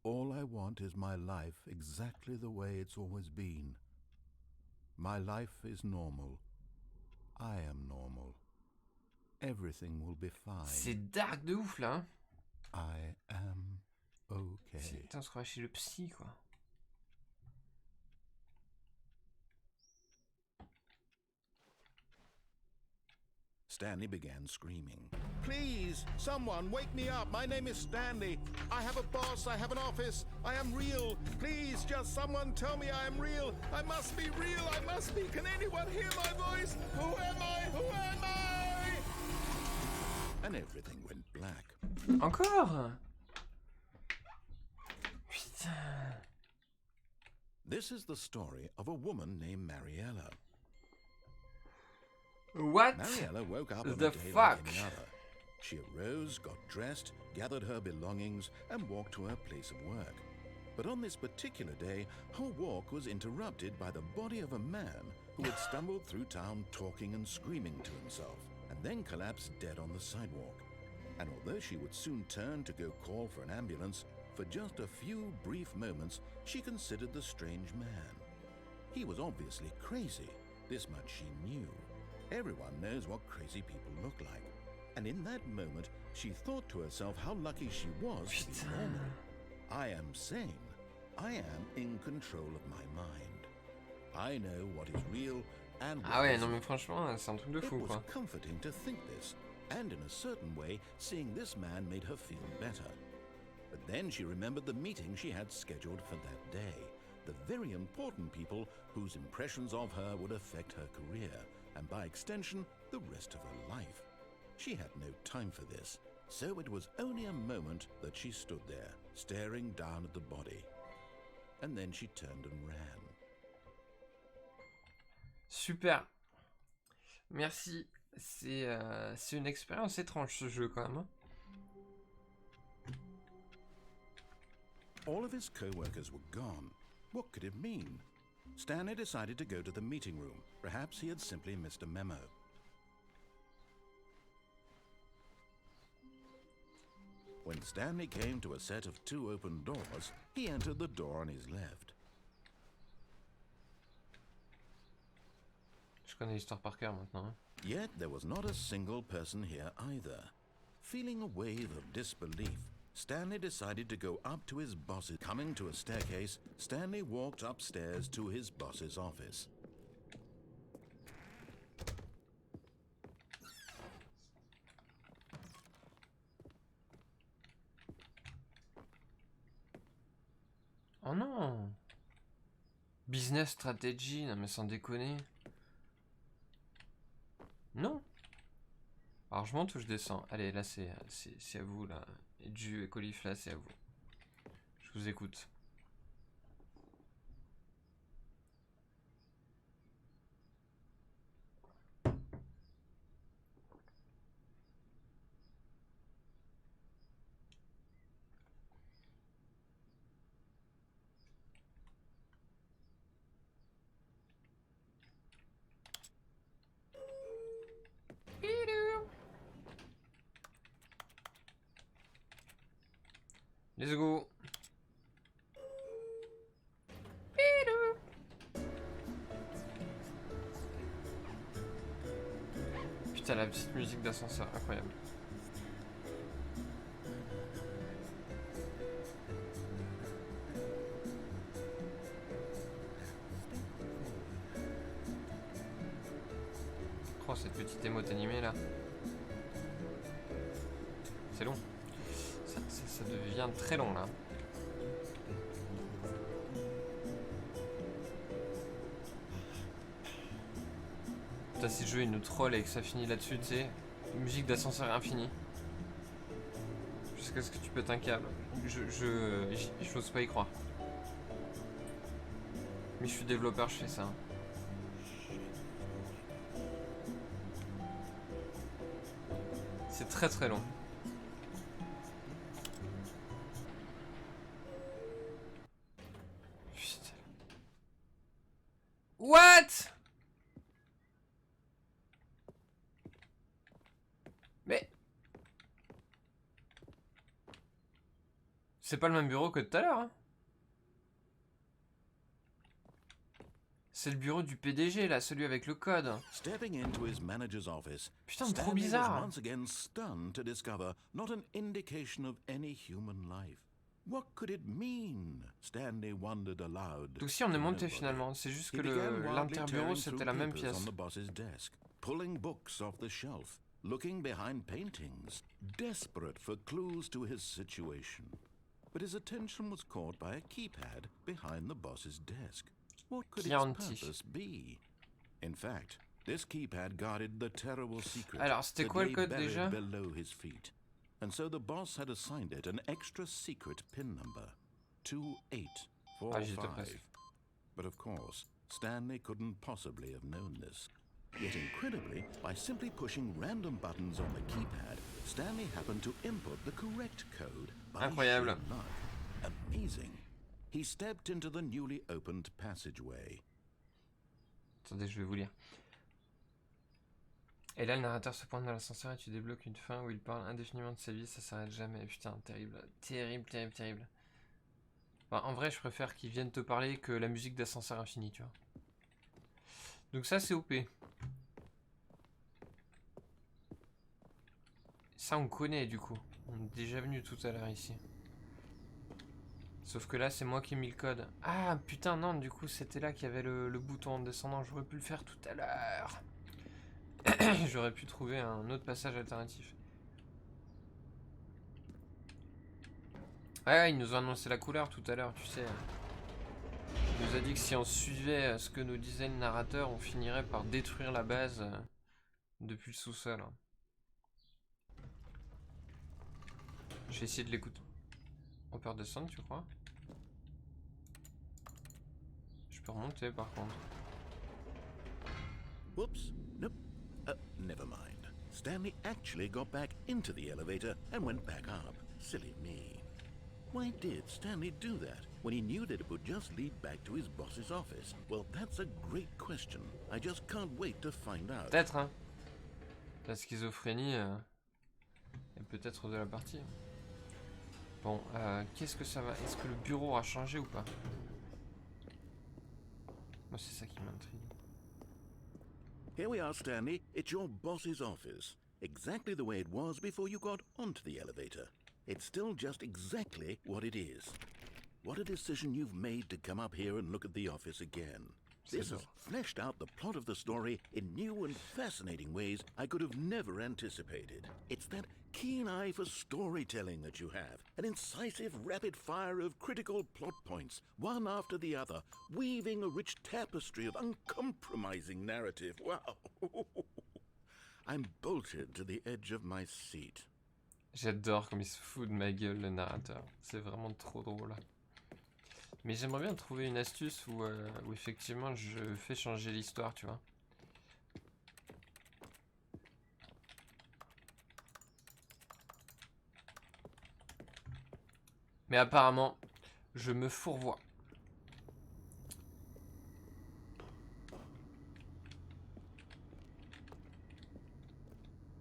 All I want is my life exactly the way it's always been. My life is normal. I am normal. Everything will be fine. C'est dark de ouf là. I am okay. Putain, on se croit chez le psy, quoi. Stanley began screaming. Please, someone, wake me up. My name is Stanley. I have a boss. I have an office. I am real. Please, just someone tell me I am real. I must be real. I must be. Can anyone hear my voice? Who am I? Who am I? And everything went black. Encore? Putain. This is the story of a woman named Mariella. What Mariella woke up on the a day fuck? like any other. She arose, got dressed, gathered her belongings, and walked to her place of work. But on this particular day, her walk was interrupted by the body of a man who had stumbled through town talking and screaming to himself, and then collapsed dead on the sidewalk. And although she would soon turn to go call for an ambulance, for just a few brief moments, she considered the strange man. He was obviously crazy. This much she knew. Everyone knows what crazy people look like. And in that moment, she thought to herself how lucky she was to be normal. I am sane. I am in control of my mind. I know what is real and what Ah ouais, non isn't. mais franchement, c'est un truc de It fou, was quoi. comforting to think this, and in a certain way, seeing this man made her feel better. But then she remembered the meeting she had scheduled for that day, the very important people whose impressions of her would affect her career, and by extension, the rest of her life. She had no time for this, so it was only a moment that she stood there, staring down at the body. And then she turned and ran. Super. Merci. C'est une expérience étrange, ce jeu, quand même. Hein. All of his co-workers were gone. What could it mean? Stanley decided to go to the meeting room. Perhaps he had simply missed a memo. When Stanley came to a set of 2 open doors, he entered the door on his left. Je connais l'histoire par cœur maintenant. Hein. Yet there was not a single person here either. Feeling a wave of disbelief, Stanley decided to go up to his boss's. Coming to a staircase, Stanley walked upstairs to his boss's office. Oh non! Business strategy, non mais sans déconner. Non! Alors je monte ou je descends? Allez, là c'est à vous là. Et Ju et Colif là c'est à vous. Je vous écoute. Let's go. Putain, la petite musique d'ascenseur, incroyable. Oh, cette petite émote animée là. C'est long. Ça devient très long là. Putain, si le jeu il nous troll et que ça finit là-dessus, tu sais, musique d'ascenseur infini. Jusqu'à ce que tu pètes un câble. J'ose pas y croire. Mais je suis développeur, je fais ça. C'est très très long. Putain. What? Mais... C'est pas le même bureau que tout à l'heure, hein. C'est le bureau du PDG, là, celui avec le code. Stepping into his manager's office, Putain, trop Stanley was bizarre. once again stunned to discover not an indication of any human life. What could it mean? Stanley wondered aloud. Donc si on est monté Nobody. finalement, c'est juste que He began wildly l'interbureau tearing c'était through la même papers pièce. on the boss's desk, pulling books off the shelf, looking behind paintings, desperate for clues to his situation. But his attention was caught by a keypad behind the boss's desk. What could its Chianti. purpose be? In fact, this keypad guarded the terrible secret Alors c'était that quoi le lay code buried déjà? below his feet. And so the boss had assigned it an extra secret pin number, 2845. j'étais presque. But of course, Stanley couldn't possibly have known this. Yet incredibly, by simply pushing random buttons on the keypad, Stanley happened to input the correct code by Incroyable. sheer luck. Amazing. He stepped into the newly opened passageway. Attendez, je vais vous lire. Et là, le narrateur se pointe dans l'ascenseur et tu débloques une fin où il parle indéfiniment de sa vie, ça s'arrête jamais. Putain, terrible. Terrible, terrible, terrible. Enfin, en vrai, je préfère qu'ils viennent te parler que la musique d'ascenseur infini, tu vois. Donc ça, c'est OP. Ça, on connaît, du coup. On est déjà venu tout à l'heure ici. Sauf que là, c'est moi qui ai mis le code. Ah, putain, non, du coup, c'était là qu'il y avait le bouton en descendant. J'aurais pu le faire tout à l'heure. J'aurais pu trouver un autre passage alternatif. Ouais, ils nous ont annoncé la couleur tout à l'heure, tu sais. Il nous a dit que si on suivait ce que nous disait le narrateur, on finirait par détruire la base depuis le sous-sol. Je vais essayer de l'écouter. On peut redescendre, tu crois? Je peux remonter par contre. Whoops. Nope. Never mind. Stanley actually got back into the elevator and went back up. Silly me. Why did Stanley do that when he knew that it would just lead back to his boss's office? Well, that's a great question. I just can't wait to find out. Peut-être, hein. La schizophrénie est peut-être de la partie. Bon, qu'est-ce que ça va? Est-ce que le bureau aura changé ou pas? Moi, c'est ça qui m'intrigue. Here we are, Stanley. It's your boss's office. Exactly the way it was before you got onto the elevator. It's still just exactly what it is. What a decision you've made to come up here and look at the office again. This has fleshed out the plot of the story in new and fascinating ways I could have never anticipated. It's that keen eye for storytelling that you have, an incisive rapid fire of critical plot points, one after the other, weaving a rich tapestry of uncompromising narrative. Wow! I'm bolted to the edge of my seat. J'adore comme il se fout de ma gueule, le narrateur. C'est vraiment trop drôle. Mais j'aimerais bien trouver une astuce où effectivement je fais changer l'histoire, tu vois. Mais apparemment, je me fourvoie.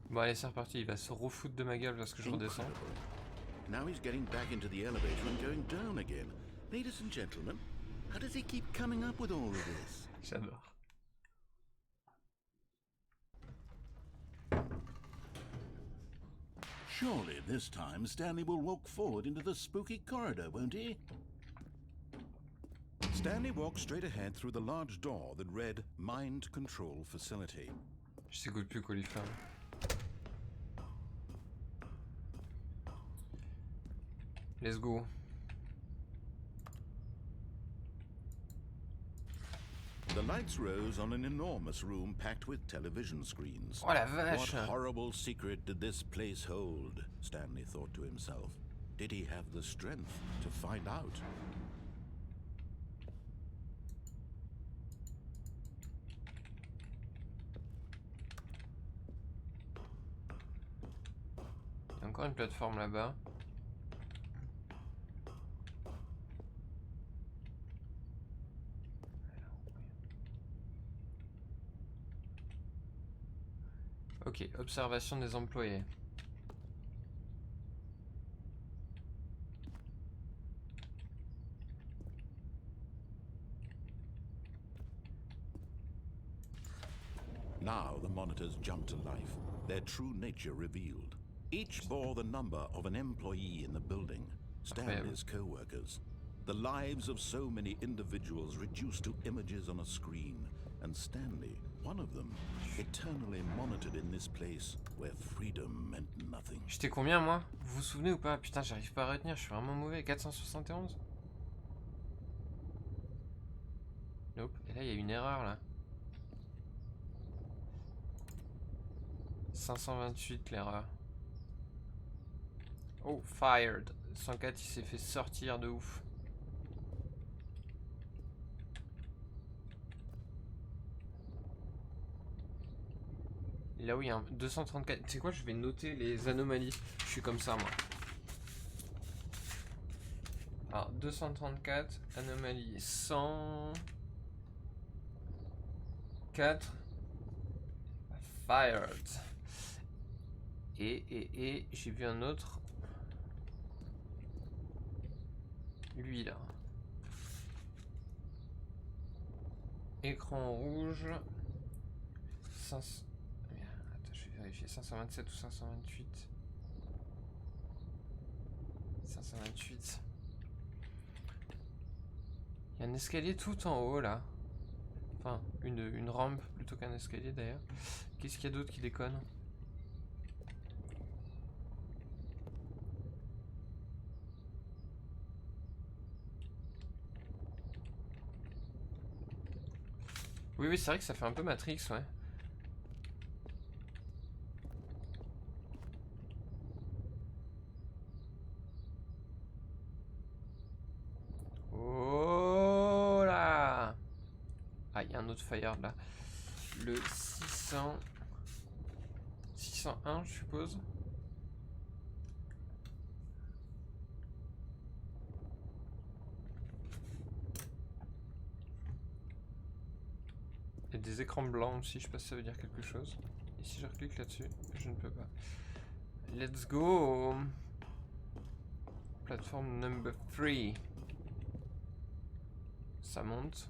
Bon allez, c'est reparti, il va se refoutre de ma gueule parce que je redescends. Now he's getting back into the elevator and going down again. Ladies and gentlemen, how does he keep coming up with all of this? J'adore. Surely this time Stanley will walk forward into the spooky corridor, won't he? Stanley walked straight ahead through the large door that read Mind Control Facility. Je sais plus quoi lui faire. Let's go. The lights rose on an enormous room packed with television screens. Oh la vache! What horrible secret did this place hold? Stanley thought to himself. Did he have the strength to find out? Il y a encore une plateforme là-bas. Ok, observation des employés. Now the monitors jumped to life, their true nature revealed. Each bore the number of an employee in the building, Stanley's co-workers. The lives of so many individuals reduced to images on a screen, and Stanley, one of them, eternally monitored in this place where freedom meant nothing. J'étais combien moi? Vous vous souvenez ou pas? Putain, j'arrive pas à retenir, je suis vraiment mauvais. 471? Nope. Et là, il y a une erreur là. 528 l'erreur. Oh, fired. 104, il s'est fait sortir de ouf. Et là où il y a un 234. Tu sais quoi, je vais noter les anomalies. Je suis comme ça moi. Alors 234, anomalie 104, fired. Et j'ai vu un autre. Lui là. Écran rouge. 500... Attends, je vais vérifier. 527 ou 528. 528. Il y a un escalier tout en haut là. Enfin, une rampe plutôt qu'un escalier d'ailleurs. Qu'est-ce qu'il y a d'autre qui déconne? Oui, c'est vrai que ça fait un peu Matrix, ouais. Oh là! Ah, il y a un autre fire là. Le 601, je suppose. Il y a des écrans blancs aussi, je sais pas si ça veut dire quelque chose. Et si je reclique là-dessus, je ne peux pas. Let's go! Plateforme number 3. Ça monte.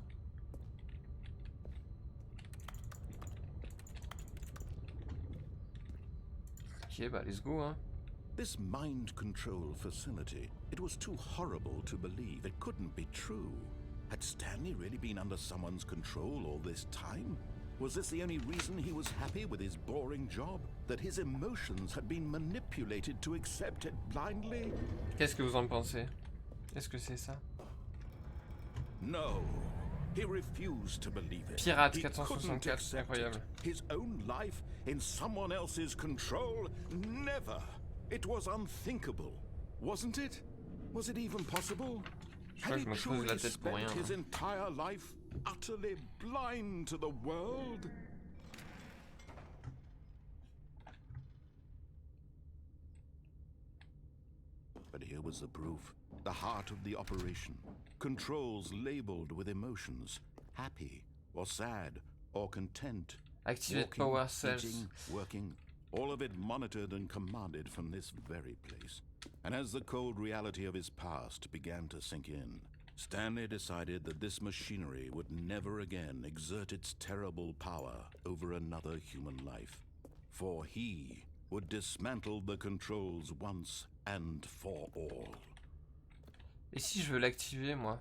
Ok, bah let's go, hein. This mind control facility, it was too horrible to believe. It couldn't be true. Had Stanley really been under someone's control all this time? Was this the only reason he was happy with his boring job? That his emotions had been manipulated to accept it blindly? Qu'est-ce que vous en pensez? Est-ce que c'est ça? No. He refused to believe it. Pirate He 464, couldn't accept incroyable. it. His own life in someone else's control? Never. It was unthinkable. Wasn't it? Was it even possible? Had he truly spent his entire life utterly blind to the world? But here was the proof. The heart of the operation. Controls labeled with emotions. Happy, or sad, or content. Activate Walking, power cells. eating, working. All of it monitored and commanded from this very place. And as the cold reality of his past began to sink in, Stanley decided that this machinery would never again exert its terrible power over another human life. For he would dismantle the controls once and for all. Et si je veux l'activer, moi?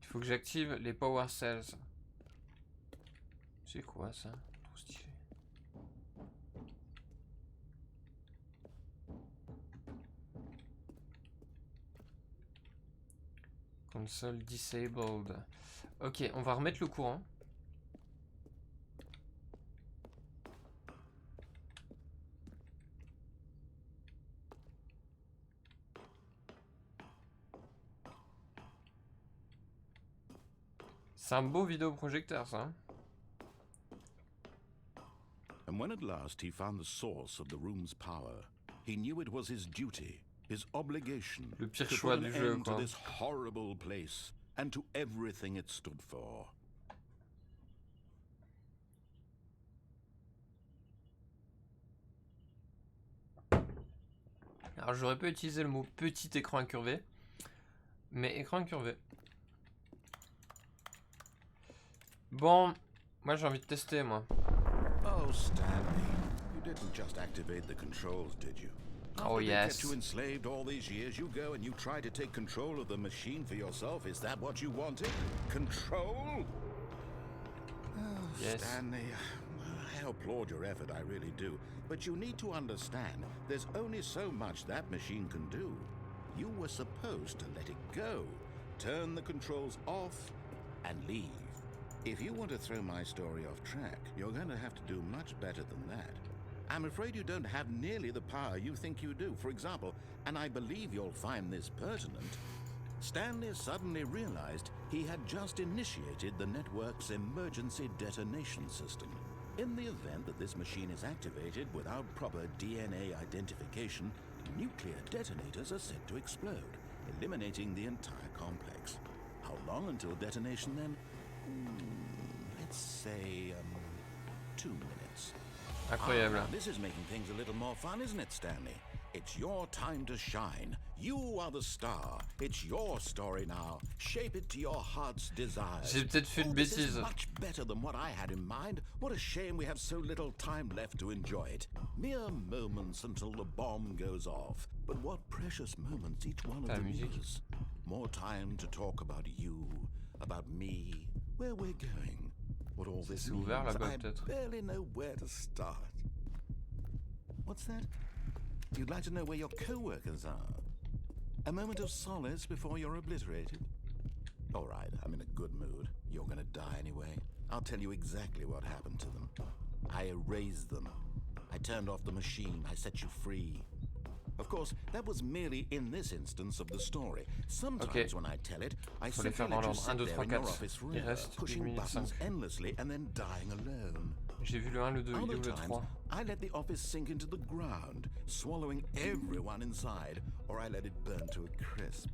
Il faut que j'active les power cells. C'est quoi ça? Trop stylé. Console disabled. Ok, on va remettre le courant. C'est un beau vidéoprojecteur, ça. And when at last he found the source of the room's power, he knew it was his duty, his obligation, Le pire to choix put du an jeu, end to quoi. this horrible place and to everything it stood for. Alors j'aurais pas utilisé le mot petit écran incurvé, mais écran incurvé. Bon, moi j'ai envie de tester, moi. Oh, Stanley, you didn't just activate the controls, did you? Oh, After they yes. kept you enslaved all these years, you go and you try to take control of the machine for yourself. Is that what you wanted? Control? Oh, Yes. Stanley, I applaud your effort, I really do. But you need to understand, there's only so much that machine can do. You were supposed to let it go, turn the controls off, and leave. If you want to throw my story off track, you're going to have to do much better than that. I'm afraid you don't have nearly the power you think you do. For example, and I believe you'll find this pertinent, Stanley suddenly realized he had just initiated the network's emergency detonation system. In the event that this machine is activated without proper DNA identification, nuclear detonators are set to explode, eliminating the entire complex. How long until detonation then? Let's say 2 minutes. Incroyable. This is making things a little more fun, isn't it, Stanley? It's your time to shine. You are the star. It's your story now. Shape it to your heart's desires. J'ai peut-être fait une This is bêtise. much better than what I had in mind. What a shame we have so little time left to enjoy it. Mere moments until the bomb goes off. But what precious moments each one of them Musique. is. More time to talk about you, about me, where we're going. What all this C'est ouvert means, là-bas I peut-être. barely know where to start. What's that? You'd like to know where your co-workers are? A moment of solace before you're obliterated? All right, I'm in a good mood. You're gonna die anyway. I'll tell you exactly what happened to them. I erased them. I turned off the machine. I set you free. Of course, that was merely in this instance of the story. Sometimes when I tell it, I Faut les simply faire dans let you l'ordre. 1, sit 2, there 3, in your 4. office Il forever, reste 1 pushing minute buttons 5. endlessly and then dying alone. J'ai vu le 1, le 2, il est Other où le times, 3? I let the office sink into the ground, swallowing everyone inside, or I let it burn to a crisp.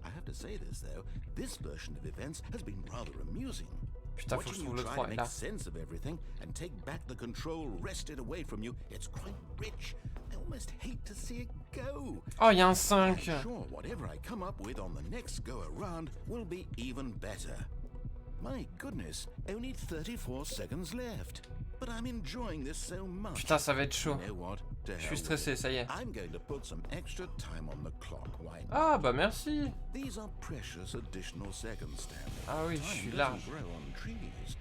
I have to say this, though, this version of events has been rather amusing. Putain, faut que je Watching trouve you le try 3 to là. make sense of everything and take back the control wrested away from you, it's quite rich. I almost hate to see it go. Oh, il y a un I'm 5. sure whatever I come up with on the next go-around will be even better. My goodness, only 34 seconds left. But I'm enjoying this so much. Putain, ça va être chaud. You know what? To Je hell suis with stressé, it. ça y est. I'm going to put some extra time on the clock. Why not? Ah, bah merci. These are precious additional seconds, Stanley. Ah oui, je Time suis doesn't large. grow on trees.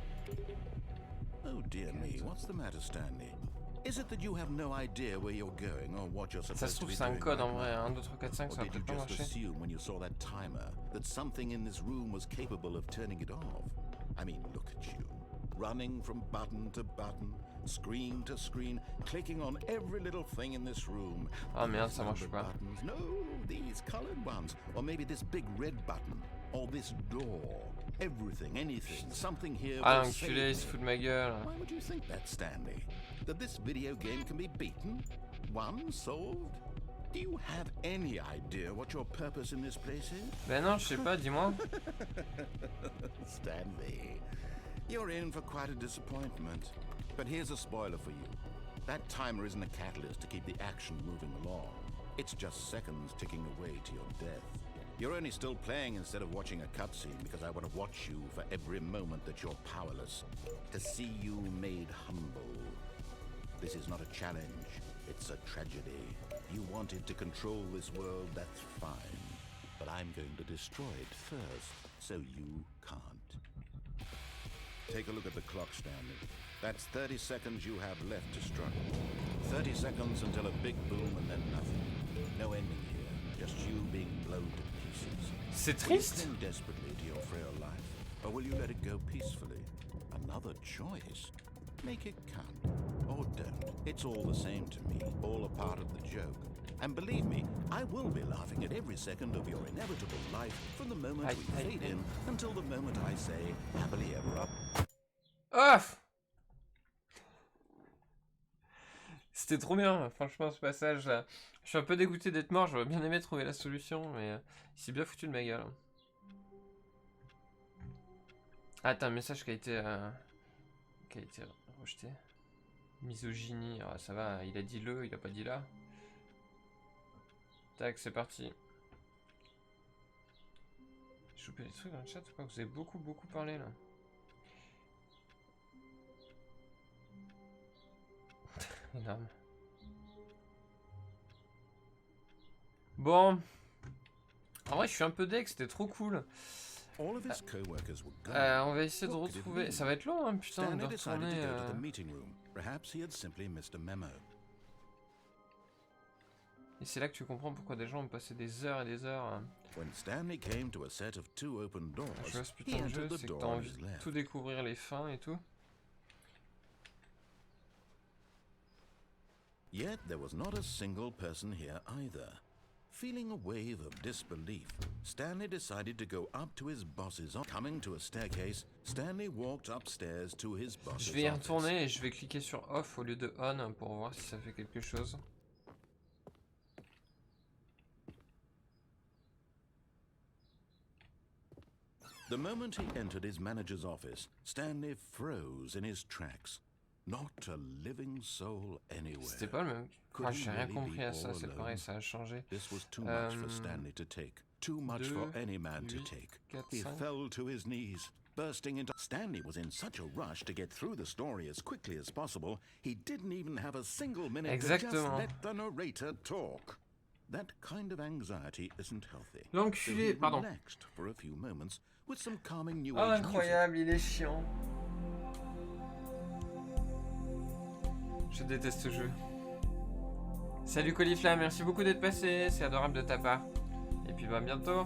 Oh dear me, what's the matter, Stanley? Is it that you have no idea where you're going or what you're Ça supposed se to trouve, be c'est un doing code right en vrai. now? 1, 2, 3, 4, 5, Or ça va did you peut-être pas just marcher. assume when you saw that timer that something in this room was capable of turning it off? I mean, look at you. Running from button to button, screen to screen, clicking on every little thing in this room. Ah merde, ça These marche numbered pas. buttons. No, these colored ones. Or maybe this big red button. Or this door. Everything, anything, something here Ah, will save l'enculé, il se me. fout de ma gueule. Why would you think that, Stanley? That this video game can be beaten? Won? Solved? Do you have any idea what your purpose in this place is? Ben non, je sais pas, dis-moi. Stanley, you're in for quite a disappointment. But here's a spoiler for you. That timer isn't a catalyst to keep the action moving along. It's just seconds ticking away to your death. You're only still playing instead of watching a cutscene because I want to watch you for every moment that you're powerless. To see you made humble. This is not a challenge, it's a tragedy. You wanted to control this world, that's fine. But I'm going to destroy it first, so you can't. Take a look at the clock, Stanley. That's 30 seconds you have left to struggle. 30 seconds until a big boom and then nothing. No ending here, just you being blown to pieces. C'est Will you triste. cling desperately to your frail life, or will you let it go peacefully? Another choice. Make it count, or don't. It's all the same to me, all a part of the joke. And believe me, I will be laughing at every second of your inevitable life from the moment we fade in until the moment I say, happily ever up. Ah! C'était trop bien, franchement, ce passage. Je suis un peu dégoûté d'être mort, j'aurais bien aimé trouver la solution, mais il s'est bien foutu de ma gueule. Ah, t'as un message qui a été rejeté. Misogynie, ah, ça va, il a dit le, il a pas dit là. Tac, c'est parti. J'ai chopé des trucs dans le chat ou quoi? Vous avez beaucoup parlé là. Énorme. Bon. En vrai, je suis un peu deg, c'était trop cool. All of his co-workers were gone. On va essayer de What could it retrouver... mean? Ça va être long, hein, putain, Stanley de decided retourner... to go to the meeting room. Perhaps he had simply missed a memo. Et c'est là que tu comprends pourquoi des gens ont passé des heures et des heures... When Stanley came to a set of 2 open doors, Je vois ce he putain de jeu, entered the c'est que t'as door on envie his de left. tout découvrir, les fins et tout. Yet there was not a single person here either. Feeling a wave of disbelief, Stanley decided to go up to his boss's office. Coming to a staircase, Stanley walked upstairs to his boss's Je vais y office. retourner et je vais cliquer sur off au lieu de on pour voir si ça fait quelque chose. The moment he entered his manager's office, Stanley froze in his tracks. Not a living soul anywhere. C'était pas le même. Ah, j'ai rien compris à ça, c'est pareil, ça a changé. This was too much for Stanley to take. Too much for any man to take. He fell to his knees, bursting into... Stanley was in such a rush to get through the story as quickly as possible, he didn't even have a single minute to just let the narrator talk. That kind of anxiety isn't healthy. L'enculé, pardon. Relaxed for a few moments with some calming new Oh, age music. incroyable, il est chiant. Je déteste ce jeu. Salut Colifla, merci beaucoup d'être passé, c'est adorable de ta part. Et puis bah à bientôt.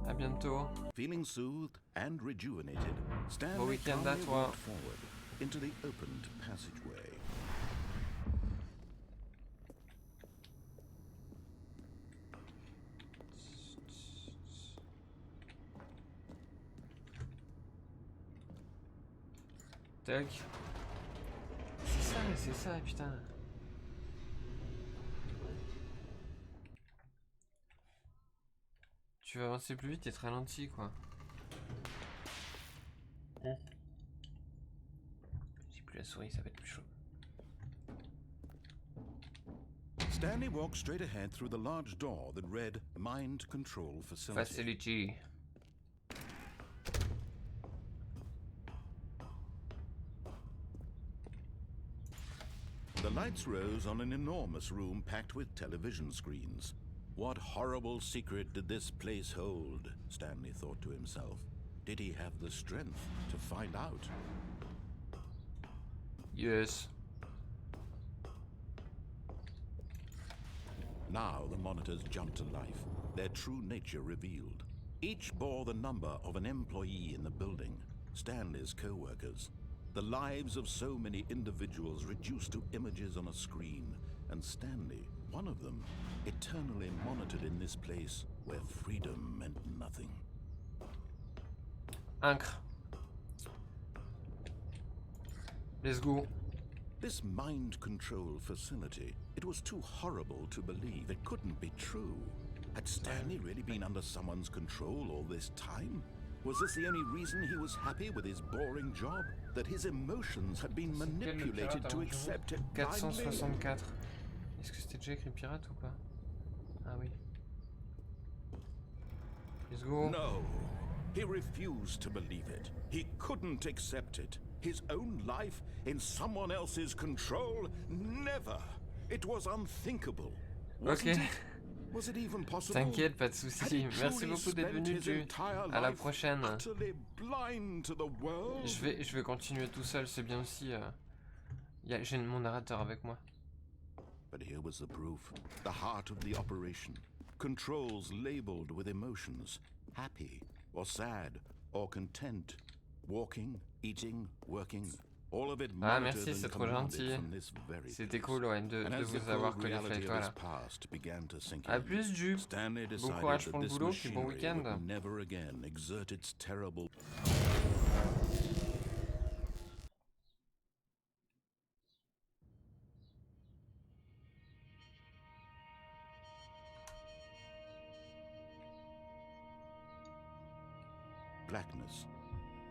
À bientôt. Feeling soothed and rejuvenated, Bon Stanley week-end à calmly toi. walked forward into the opened passageway. Tac. C'est ça, putain. Tu vas avancer plus vite et te ralentis, quoi. J'ai plus la souris, ça va être plus chaud. Stanley walked straight ahead through the large door that read Mind Control Facility. Facility. The lights rose on an enormous room packed with television screens. What horrible secret did this place hold? Stanley thought to himself. Did he have the strength to find out? Yes. Now the monitors jumped to life, their true nature revealed. Each bore the number of an employee in the building, Stanley's co-workers. The lives of so many individuals reduced to images on a screen, and Stanley, one of them, eternally monitored in this place where freedom meant nothing. Incre. Let's go. This mind control facility, it was too horrible to believe. It couldn't be true. Had Stanley really been under someone's control all this time? Was this the only reason he was happy with his boring job? That his emotions had been manipulated to accept it blindly? 464. Est-ce que c'était déjà écrit pirate ou pas? Ah oui. Let's go. No. He refused to believe it. He couldn't accept it. His own life in someone else's control? Never. It was unthinkable. Wasn't Ok. it? Was it even possible? T'inquiète, pas de Had soucis. he Merci truly beaucoup d'être spent venu, his Ju. entire À la life prochaine. utterly blind to the world? Je vais continuer tout seul, c'est bien aussi. J'ai mon narrateur avec moi. But here was the proof. The heart of the operation. Controls labeled with emotions. Happy, or sad, or content. Walking, eating, working. All of it Ah monitored merci, and c'est trop commanded gentil. from this very C'était place. cool, ouais, de And as the vous avoir cold collé reality avec toi of là. his past began to sink A in, plus, Ju. Stanley Bon decided courage that pour le this boulot, puis bon machinery week-end. would never again exert its terrible... blackness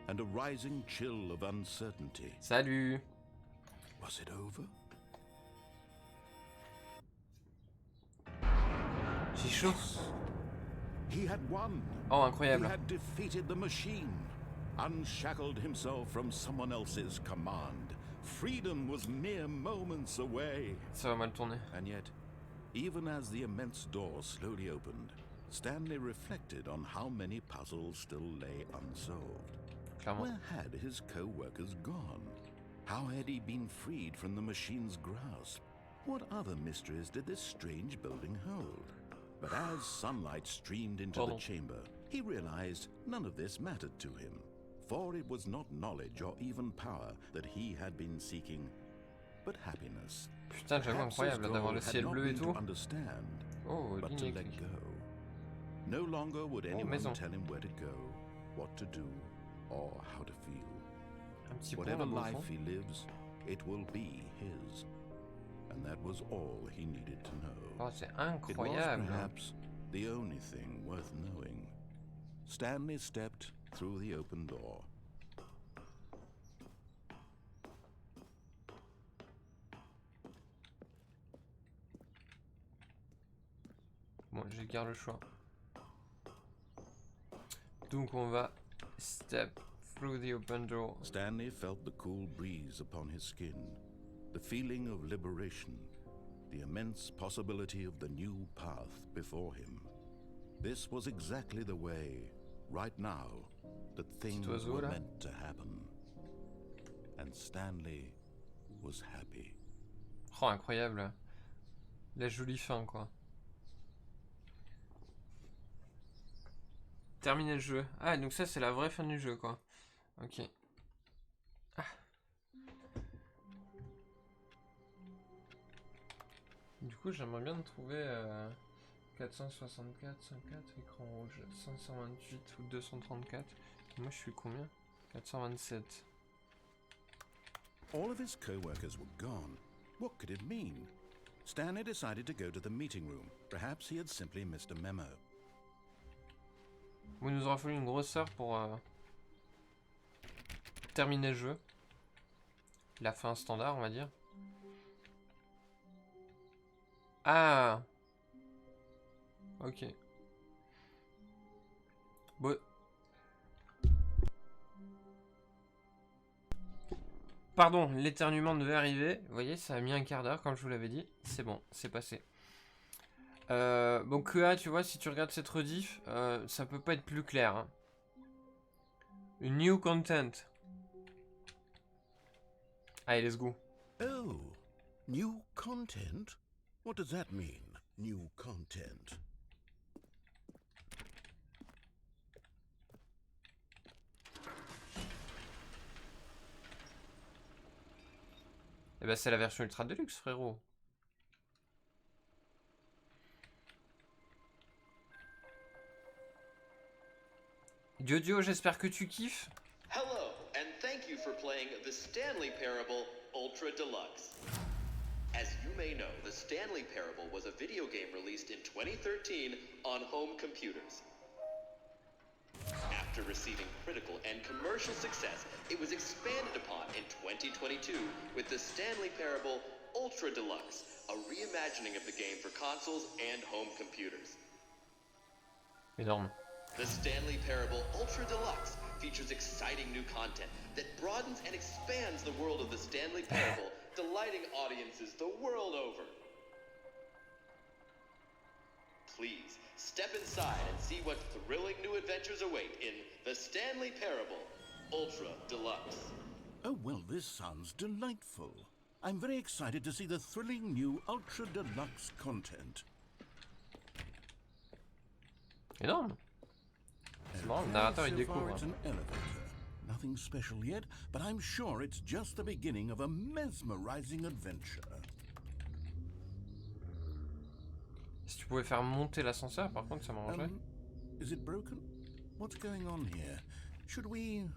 and a rising chill of uncertainty. Salut. Was it over? J'ai chaud. He had won. Oh, He incroyable. had defeated the machine, unshackled himself from someone else's command, Freedom was mere moments away. Ça va mal tourner. And yet, even as the immense door slowly opened, Stanley reflected on how many puzzles still lay unsolved. Clairement. Where had his co-workers gone? How had he been freed from the machine's grasp? What other mysteries did this strange building hold? But as sunlight streamed into the chamber, he realized none of this mattered to him, for it was not knowledge or even power that he had been seeking, but happiness. Putain, j'avoue incroyable d'avoir le ciel bleu et tout. Oh, but to ligne let électrique. go. No longer would anyone maison. tell him where to go, what to do, or how to feel. Un petit pont Whatever là-bas au fond. life he lives, it will be his. And that was all he needed to know. Oh, c'est It was incroyable. perhaps the only thing worth knowing. Stanley stepped through the open door. Bon, je garde le choix. Donc on va step through the open door. Stanley felt the cool breeze upon his skin, the feeling of liberation, the immense possibility of the new path before him. This was exactly the way, right now, that things were meant to happen. And Stanley was happy. Oh, incroyable. La jolie fin, quoi. Terminer le jeu. Ah, donc ça, c'est la vraie fin du jeu, quoi. Ok. Ah. Du coup, j'aimerais bien trouver 464, 104, écran rouge, 528 ou 234. Et moi, je suis combien? 427. All of his co-workers were gone. What could it mean? Stanley decided to go to the meeting room. Perhaps he had simply missed a memo. Bon, il nous aura fallu une grosse heure pour terminer le jeu. La fin standard, on va dire. Ah! Ok. Bon. Pardon, l'éternuement devait arriver. Vous voyez, ça a mis un quart d'heure, comme je vous l'avais dit. C'est bon, c'est passé. Bon, QA, tu vois, si tu regardes cette rediff, ça peut pas être plus clair. Hein. New content. Allez, let's go. Oh, new content? What does that mean, new content? Eh ben, c'est la version Ultra Deluxe, frérot. Diodio, j'espère que tu kiffes. Hello, and thank you for playing the Stanley Parable Ultra Deluxe. As you may know, the Stanley Parable was a video game released in 2013 on home computers. After receiving critical and commercial success, it was expanded upon in 2022 with the Stanley Parable Ultra Deluxe, a reimagining of the game for consoles and home computers. Énorme. The Stanley Parable Ultra Deluxe features exciting new content that broadens and expands the world of the Stanley Parable, delighting audiences the world over. Please, step inside and see what thrilling new adventures await in the Stanley Parable Ultra Deluxe. Oh, well, this sounds delightful. I'm very excited to see the thrilling new Ultra Deluxe content. Énorme. C'est marrant, le narrateur il découvre. It's an elevator. Nothing special yet, but I'm sure it's just the beginning of a mesmerizing adventure. Si tu pouvais faire monter l'ascenseur, par contre, ça m'arrangerait. Is it broken? What's going on here? Should we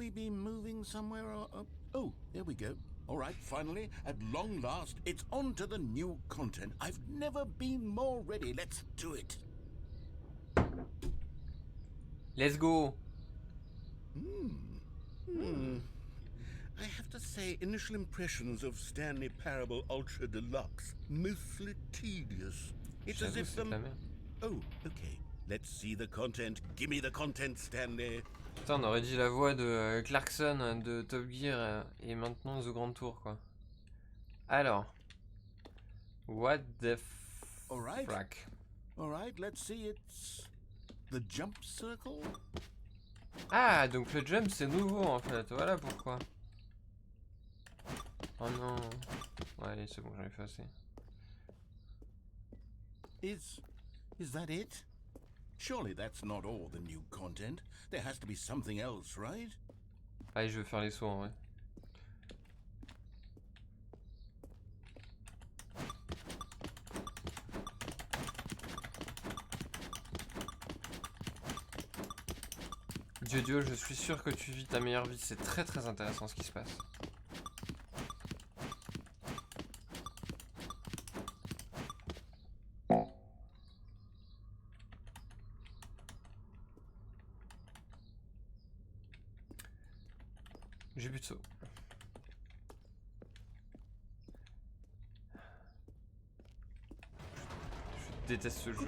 be moving somewhere? Or, oh, there we go. All right, finally, at long last, it's on to the new content. I've never been more ready. Let's do it. Let's go. I have to say, initial impressions of Stanley Parable Ultra Deluxe, mostly tedious. It's as if c'est de la merde. Oh, okay. Let's see the content. Give me the content, Stanley. Putain, on aurait dit la voix de Clarkson de Top Gear et maintenant The Grand Tour, quoi. Alors. What the frack. Alright, let's see. It's the jump circle. Ah, donc le jump c'est nouveau en fait. Voilà pourquoi. Oh non. Ouais, allez, c'est bon, j'en ai fait assez. Is that it? Surely that's not all the new content. There has to be something else, right? Allez, je vais faire les sauts en vrai. Diodio, je suis sûr que tu vis ta meilleure vie. C'est très très intéressant ce qui se passe. J'ai plus de saut. Je déteste ce jeu.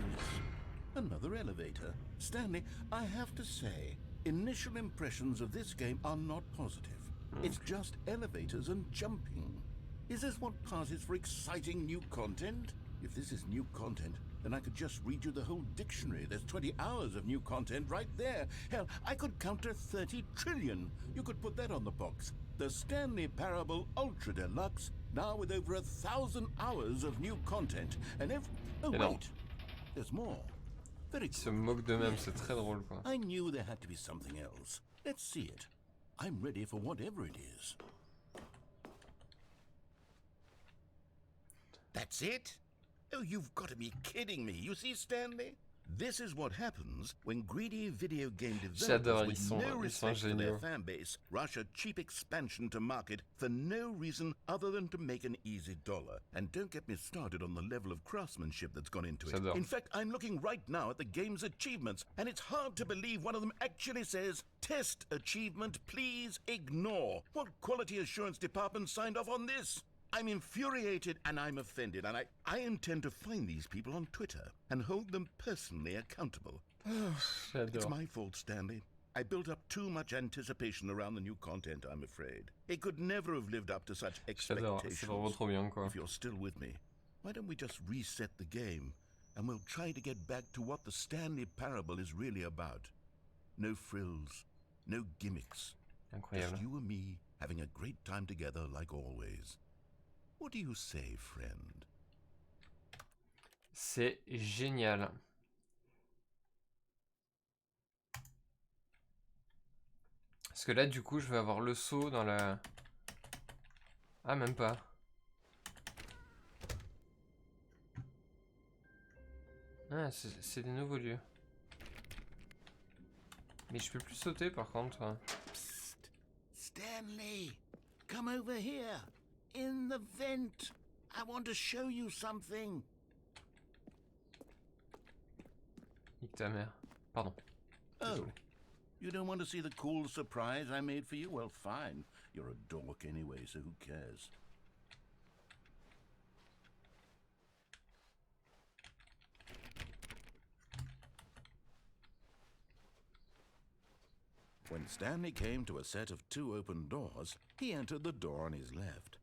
Another elevator. Stanley, I have to say, initial impressions of this game are not positive. It's just elevators and jumping. Is this what passes for exciting new content? If this is new content, then I could just read you the whole dictionary. There's 20 hours of new content right there. Hell, I could counter 30 trillion. You could put that on the box. The Stanley Parable Ultra Deluxe, now with over 1,000 hours of new content. And if... Oh, wait. There's more. Very Ils se moquent d'eux-mêmes, c'est très drôle, quoi. I knew there had to be something else. Let's see it. I'm ready for whatever it is. That's it? Oh, you've got to be kidding me. You see, Stanley? This is what happens when greedy video game developers with no respect for their fan base rush a cheap expansion to market for no reason other than to make an easy dollar. And don't get me started on the level of craftsmanship that's gone into it. In fact, I'm looking right now at the game's achievements, and it's hard to believe one of them actually says, "Test achievement, please ignore." What quality assurance department signed off on this? I'm infuriated and I'm offended, and I intend to find these people on Twitter and hold them personally accountable. It's my fault, Stanley. I built up too much anticipation around the new content, I'm afraid. It could never have lived up to such expectations. If you're still with me, why don't we just reset the game and we'll try to get back to what the Stanley Parable is really about. No frills, no gimmicks. Just you and me having a great time together like always. What do you say, friend? C'est génial. Parce que là, du coup, je vais avoir le saut dans la... Ah, même pas. Ah, c'est des nouveaux lieux. Mais je peux plus sauter, par contre. Psst. Stanley, come over here. In the vent. I want to show you something. Nique ta mère. Pardon. Oh, you don't want to see the cool surprise I made for you? Well, fine. You're a dork anyway, so who cares? When Stanley came to a set of 2 open doors, he entered the door on his left.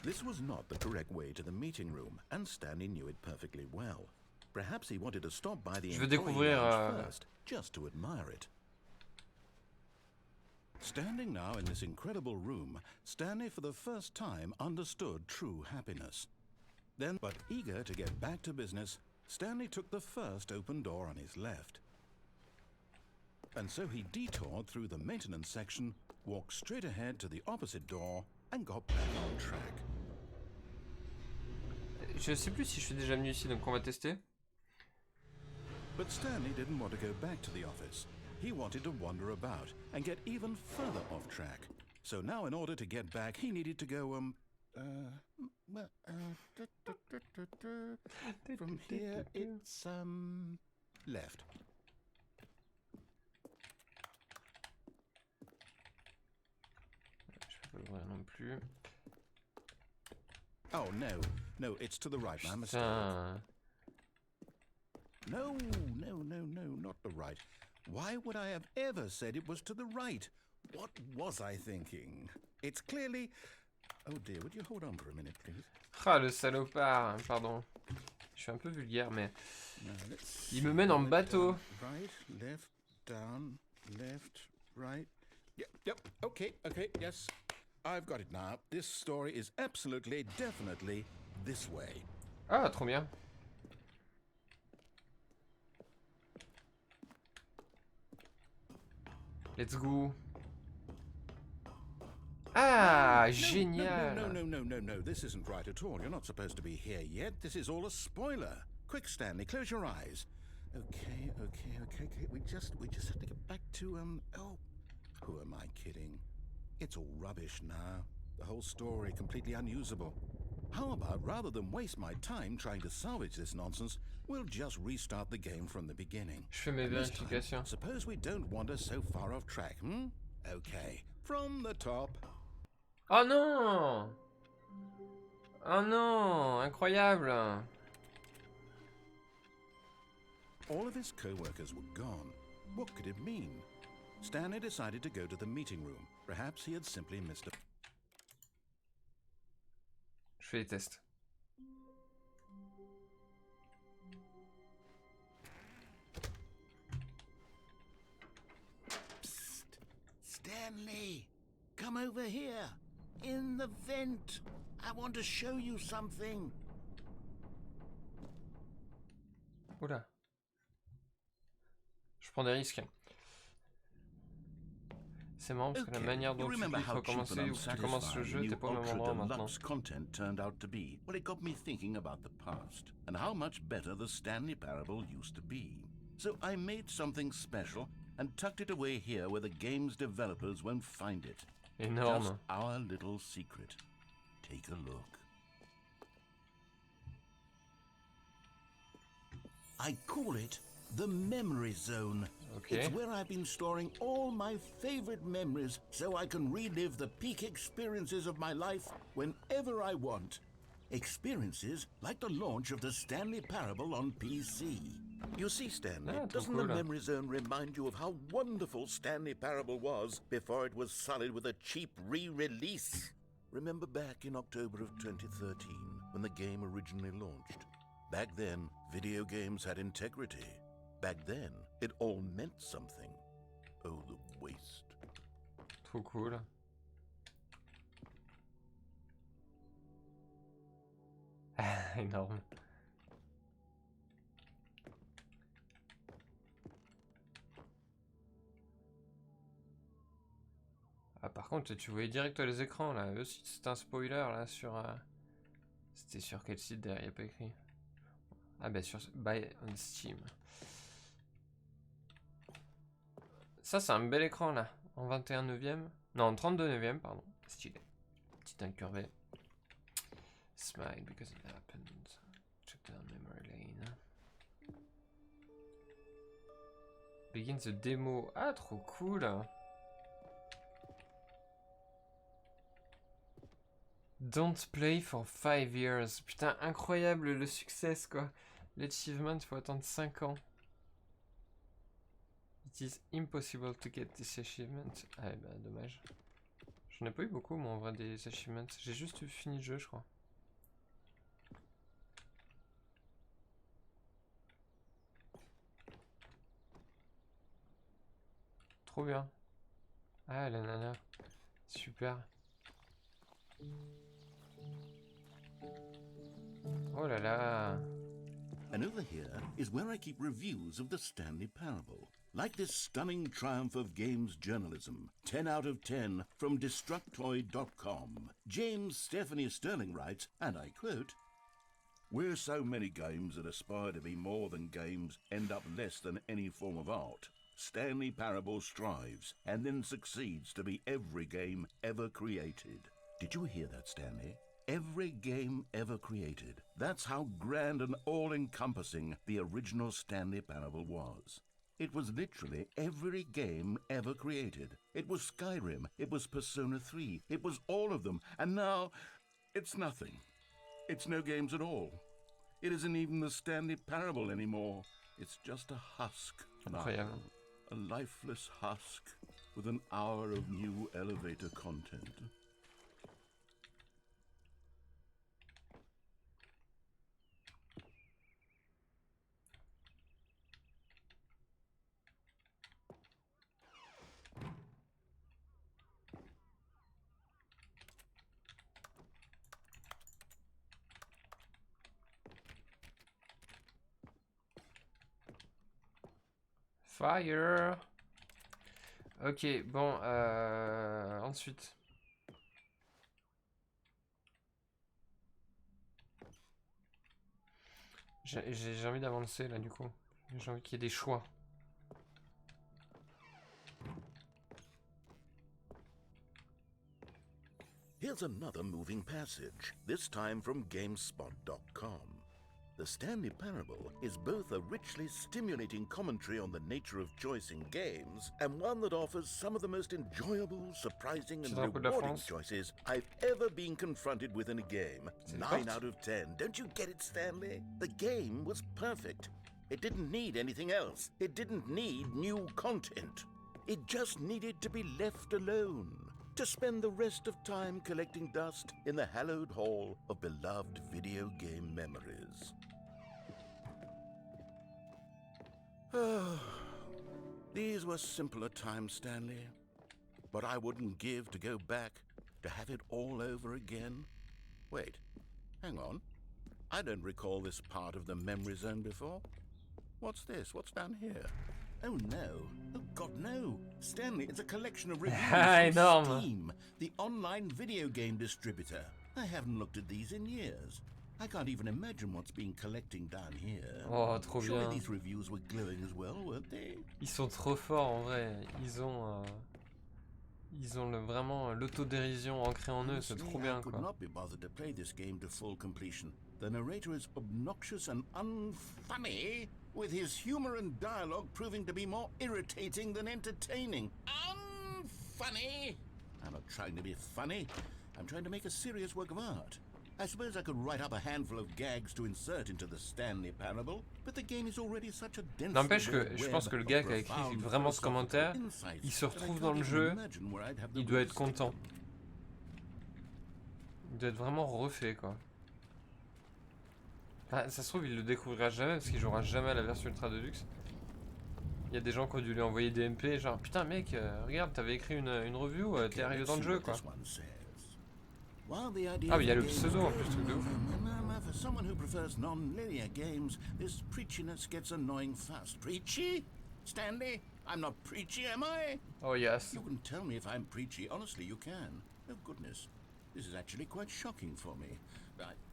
This was not the correct way to the meeting room, and Stanley knew it perfectly well. Perhaps he wanted to stop by the employee lounge first, just to admire it. Standing now in this incredible room, Stanley for the first time understood true happiness. Then, but eager to get back to business, Stanley took the first open door on his left. And so he detoured through the maintenance section, walked straight ahead to the opposite door, and got back on track. Je sais plus si je suis déjà venu ici, donc on va tester. But Stanley didn't want to go back to the office. He wanted to wander about and get even further off track. So now in order to get back, he needed to go, from here it's, left. Je peux pas l'ouvrir non plus. Oh, no, it's to the right, my mistake. No, not the right. Why would I have ever said it was to the right? What was I thinking? It's clearly... Oh dear, would you hold on for a minute, please? Ah, le salopard, pardon. Je suis un peu vulgaire, mais... Il me mène en bateau. Right, left, down, left, right. Yep, okay, yes. I've got it now. This story is absolutely, definitely this way. Ah, trop bien. Let's go. Ah, génial. No, this isn't right at all. You're not supposed to be here yet. This is all a spoiler. Quick, Stanley, close your eyes. Okay. We just have to get back to, oh, who am I kidding? It's all rubbish now. The whole story completely unusable. How about, rather than waste my time trying to salvage this nonsense, we'll just restart the game from the beginning. Je fais mes vérifications. Suppose we don't wander so far off track, Okay, from the top. Oh non! Oh non! Incroyable! All of his co-workers were gone. What could it mean? Stanley decided to go to the meeting room. Perhaps he had simply missed a... Je fais les tests. Psst! Stanley! Come over here! In the vent! I want to show you something! Oula. Je prends des risques. C'est marrant parce que la manière dont tu cliques recommencer ou que tu commences le jeu, t'es pas au même endroit maintenant. Content turned out to be. Well, it got me thinking about the past and how much better the Stanley Parable used to be. So I made something special and tucked it away here where the game's developers won't find it. Énorme. Just our little secret. Take a look. I call it the Memory Zone. Okay. It's where I've been storing all my favorite memories so I can relive the peak experiences of my life whenever I want. Experiences like the launch of the Stanley Parable on PC. You see, Stanley, doesn't the Memory Zone remind you of how wonderful Stanley Parable was before it was sullied with a cheap re-release? Remember back in October of 2013 when the game originally launched? Back then, video games had integrity. Back then, it all meant something. Oh, the waste. Trop cool. Énorme. Ah, par contre, tu voyais direct les écrans là. Eux aussi, c'était un spoiler là sur. C'était sur quel site derrière? Il n'y a pas écrit. Ah, bah sur Buy on Steam. Ça, c'est un bel écran là. En 21 neuvième. Non, en 32 neuvième, pardon. Stylé. Petit incurvé. Smile because it happened. Check down memory lane. Begin the demo. Ah, trop cool. Don't play for 5 years. Putain, incroyable le succès, quoi. L'achievement, il faut attendre 5 ans. It is impossible to get this achievement. Ah, bah, dommage. J'en ai pas eu beaucoup, moi, en vrai, des achievements. J'ai juste fini le jeu, je crois. Trop bien. Ah, la nana. Super. Oh là là. And over here is where I keep reviews of the Stanley Parable. Like this stunning triumph of games journalism, 10 out of 10 from Destructoid.com. James Stephanie Sterling writes, and I quote, "Where so many games that aspire to be more than games end up less than any form of art, Stanley Parable strives and then succeeds to be every game ever created." Did you hear that, Stanley? Every game ever created. That's how grand and all-encompassing the original Stanley Parable was. It was literally every game ever created. It was Skyrim, it was Persona 3, it was all of them, and now it's nothing. It's no games at all. It isn't even the Stanley Parable anymore. It's just a husk now. Incroyable. A lifeless husk with an hour of new elevator content. Fire. Ok, bon, ensuite. J'ai envie d'avancer là du coup. J'ai envie qu'il y ait des choix. Here's another moving passage, this time from GameSpot.com. The Stanley Parable is both a richly stimulating commentary on the nature of choice in games and one that offers some of the most enjoyable, surprising and rewarding choices I've ever been confronted with in a game. 9 out of 10. Don't you get it, Stanley? The game was perfect. It didn't need anything else. It didn't need new content. It just needed to be left alone, to spend the rest of time collecting dust in the hallowed hall of beloved video game memories. These were simpler times, Stanley. But I wouldn't give to go back, to have it all over again. Wait, hang on. I don't recall this part of the memory zone before. What's this? What's down here? Oh no. Oh God, no. Stanley, it's a collection of reviews from Steam, the online video game distributor. I haven't looked at these in years. I can't even imagine what's been collecting down here. Oh, trop bien. Surely these reviews were glowing as well, weren't they? Ils sont trop forts en vrai. Ils ont vraiment l'autodérision ancrée en eux. C'est trop bien I could quoi. not be bothered to play this game to full completion. The narrator is obnoxious and unfunny, with his humor and dialogue proving to be more irritating than entertaining. Unfunny? I'm not trying to be funny. I'm trying to make a serious work of art. I suppose I could write up a handful of gags to insert into the Stanley Parable, but the game is already such a dense. N'empêche que je pense que le gars qui a écrit vraiment ce commentaire, il se retrouve dans le jeu, il doit être content. Il doit être vraiment refait quoi. Enfin, ça se trouve il le découvrira jamais parce qu'il jouera jamais à la version Ultra Deluxe. Il y a des gens qui ont dû lui envoyer des MP genre putain mec regarde t'avais écrit une review, t'es arrivé dans le jeu quoi. Ah mais il y a le pseudo en plus, truc de ouf. For someone who prefers non-linear games, this preachiness gets annoying fast. Preachy? Stanley? I'm not preachy, am I? Oh yes. You can tell me if I'm preachy, honestly you can. Oh goodness, this is actually quite shocking for me.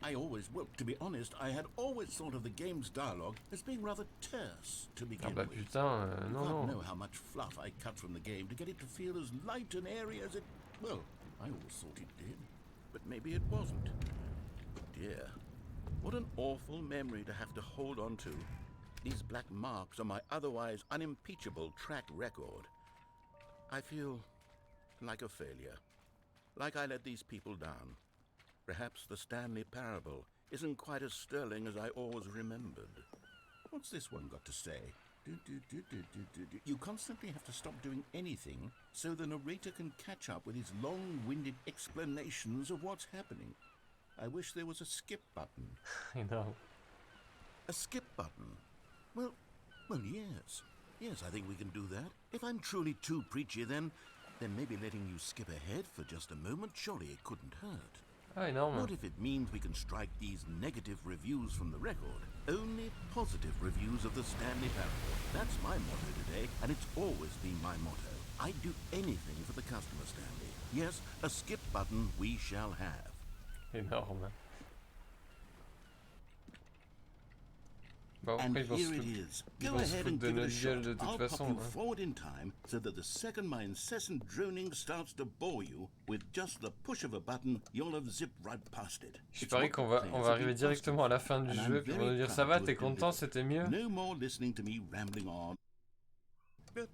I always, well, to be honest, I had always thought of the game's dialogue as being rather terse to begin Ah bah with. putain, You non can't non. know how much fluff I cut from the game to get it to feel as light and airy as it, well, I always thought it did. But maybe it wasn't. Dear, what an awful memory to have to hold on to. These black marks on my otherwise unimpeachable track record. I feel like a failure. Like I let these people down. Perhaps the Stanley Parable isn't quite as sterling as I always remembered. What's this one got to say? You constantly have to stop doing anything so the narrator can catch up with his long-winded explanations of what's happening. I wish there was a skip button. I know. A skip button? Well, yes. Yes, I think we can do that. If I'm truly too preachy, then maybe letting you skip ahead for just a moment, surely it couldn't hurt. Ah énorme. What if it means we can strike these negative reviews from the record? Only positive reviews of the Stanley Parable. That's my motto today, and it's always been my motto. I'd do anything for the customer, Stanley. Yes, a skip button we shall have. Énorme. Bon, And après, here it is. Go ahead and give it a shot. I'll pop you forward in time so that the second my incessant droning starts to bore you, with just the push of a button, you'll have zipped right past it. Je parie qu'on va arriver directement à la fin du jeu, puis on va nous dire ça va, t'es content, c'était mieux. No more listening to me rambling on. Oh,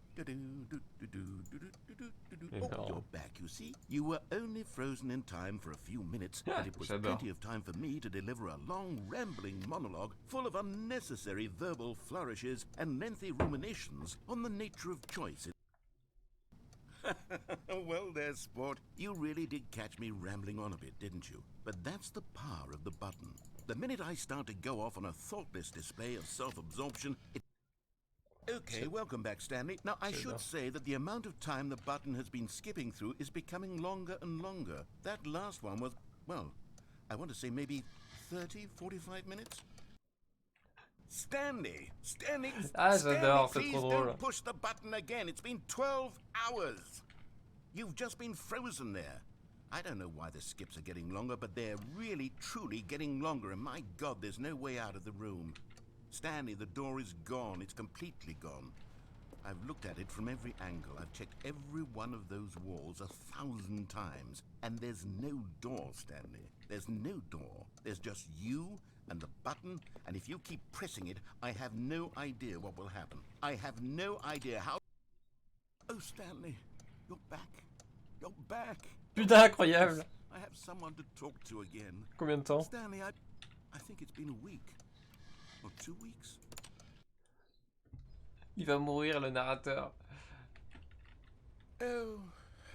you're back, you see. You were only frozen in time for a few minutes, but it was plenty of time for me to deliver a long, rambling monologue full of unnecessary verbal flourishes and lengthy ruminations on the nature of choice. Well there, sport. You really did catch me rambling on a bit, didn't you? But that's the power of the button. The minute I start to go off on a thoughtless display of self-absorption, it... Okay, welcome back, Stanley. Now, I should say that the amount of time the button has been skipping through is becoming longer and longer. That last one was, well, I want to say maybe 30, 45 minutes? Stanley! Stanley! Ah, Stanley, c'est please trop drôle. don't push the button again. It's been 12 hours. You've just been frozen there. I don't know why the skips are getting longer, but they're really, truly getting longer, and my God, there's no way out of the room. Stanley, the door is gone. It's completely gone. I've looked at it from every angle. I've checked every one of those walls 1,000 times, and there's no door, Stanley. There's no door. There's just you and the button, and if you keep pressing it, I have no idea what will happen. I have no idea how... Oh, Stanley, you're back. You're back. Putain, incroyable. I have someone to talk to again. Combien de temps? Stanley, I think it's been a week. Or 2 weeks. Il va mourir, le narrateur. Oh,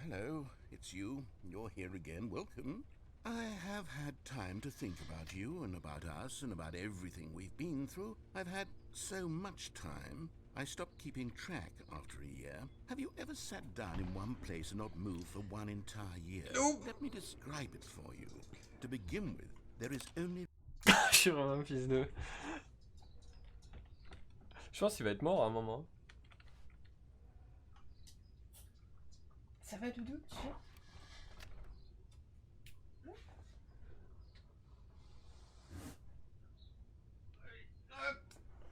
hello. It's you. You're here again. Welcome. I have had time to think about you and about us and about everything we've been through. I've had so much time. I stopped keeping track after a year. Have you ever sat down in one place and not moved for one entire year? No. Let me describe it for you. To begin with, there is only... Je suis vraiment un fils de... Je pense qu'il va être mort à un moment. Ça va, Doudou?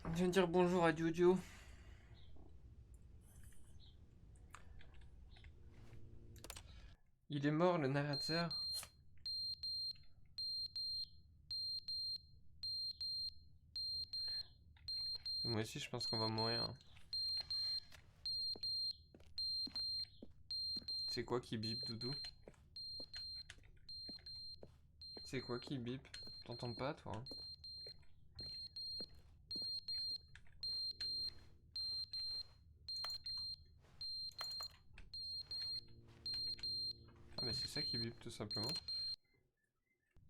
Je viens de dire bonjour à Diodio. Il est mort, le narrateur. Et moi aussi, je pense qu'on va mourir. C'est quoi qui bip, Doudou? C'est quoi qui bip? T'entends pas, toi? Ah, mais c'est ça qui bip, tout simplement.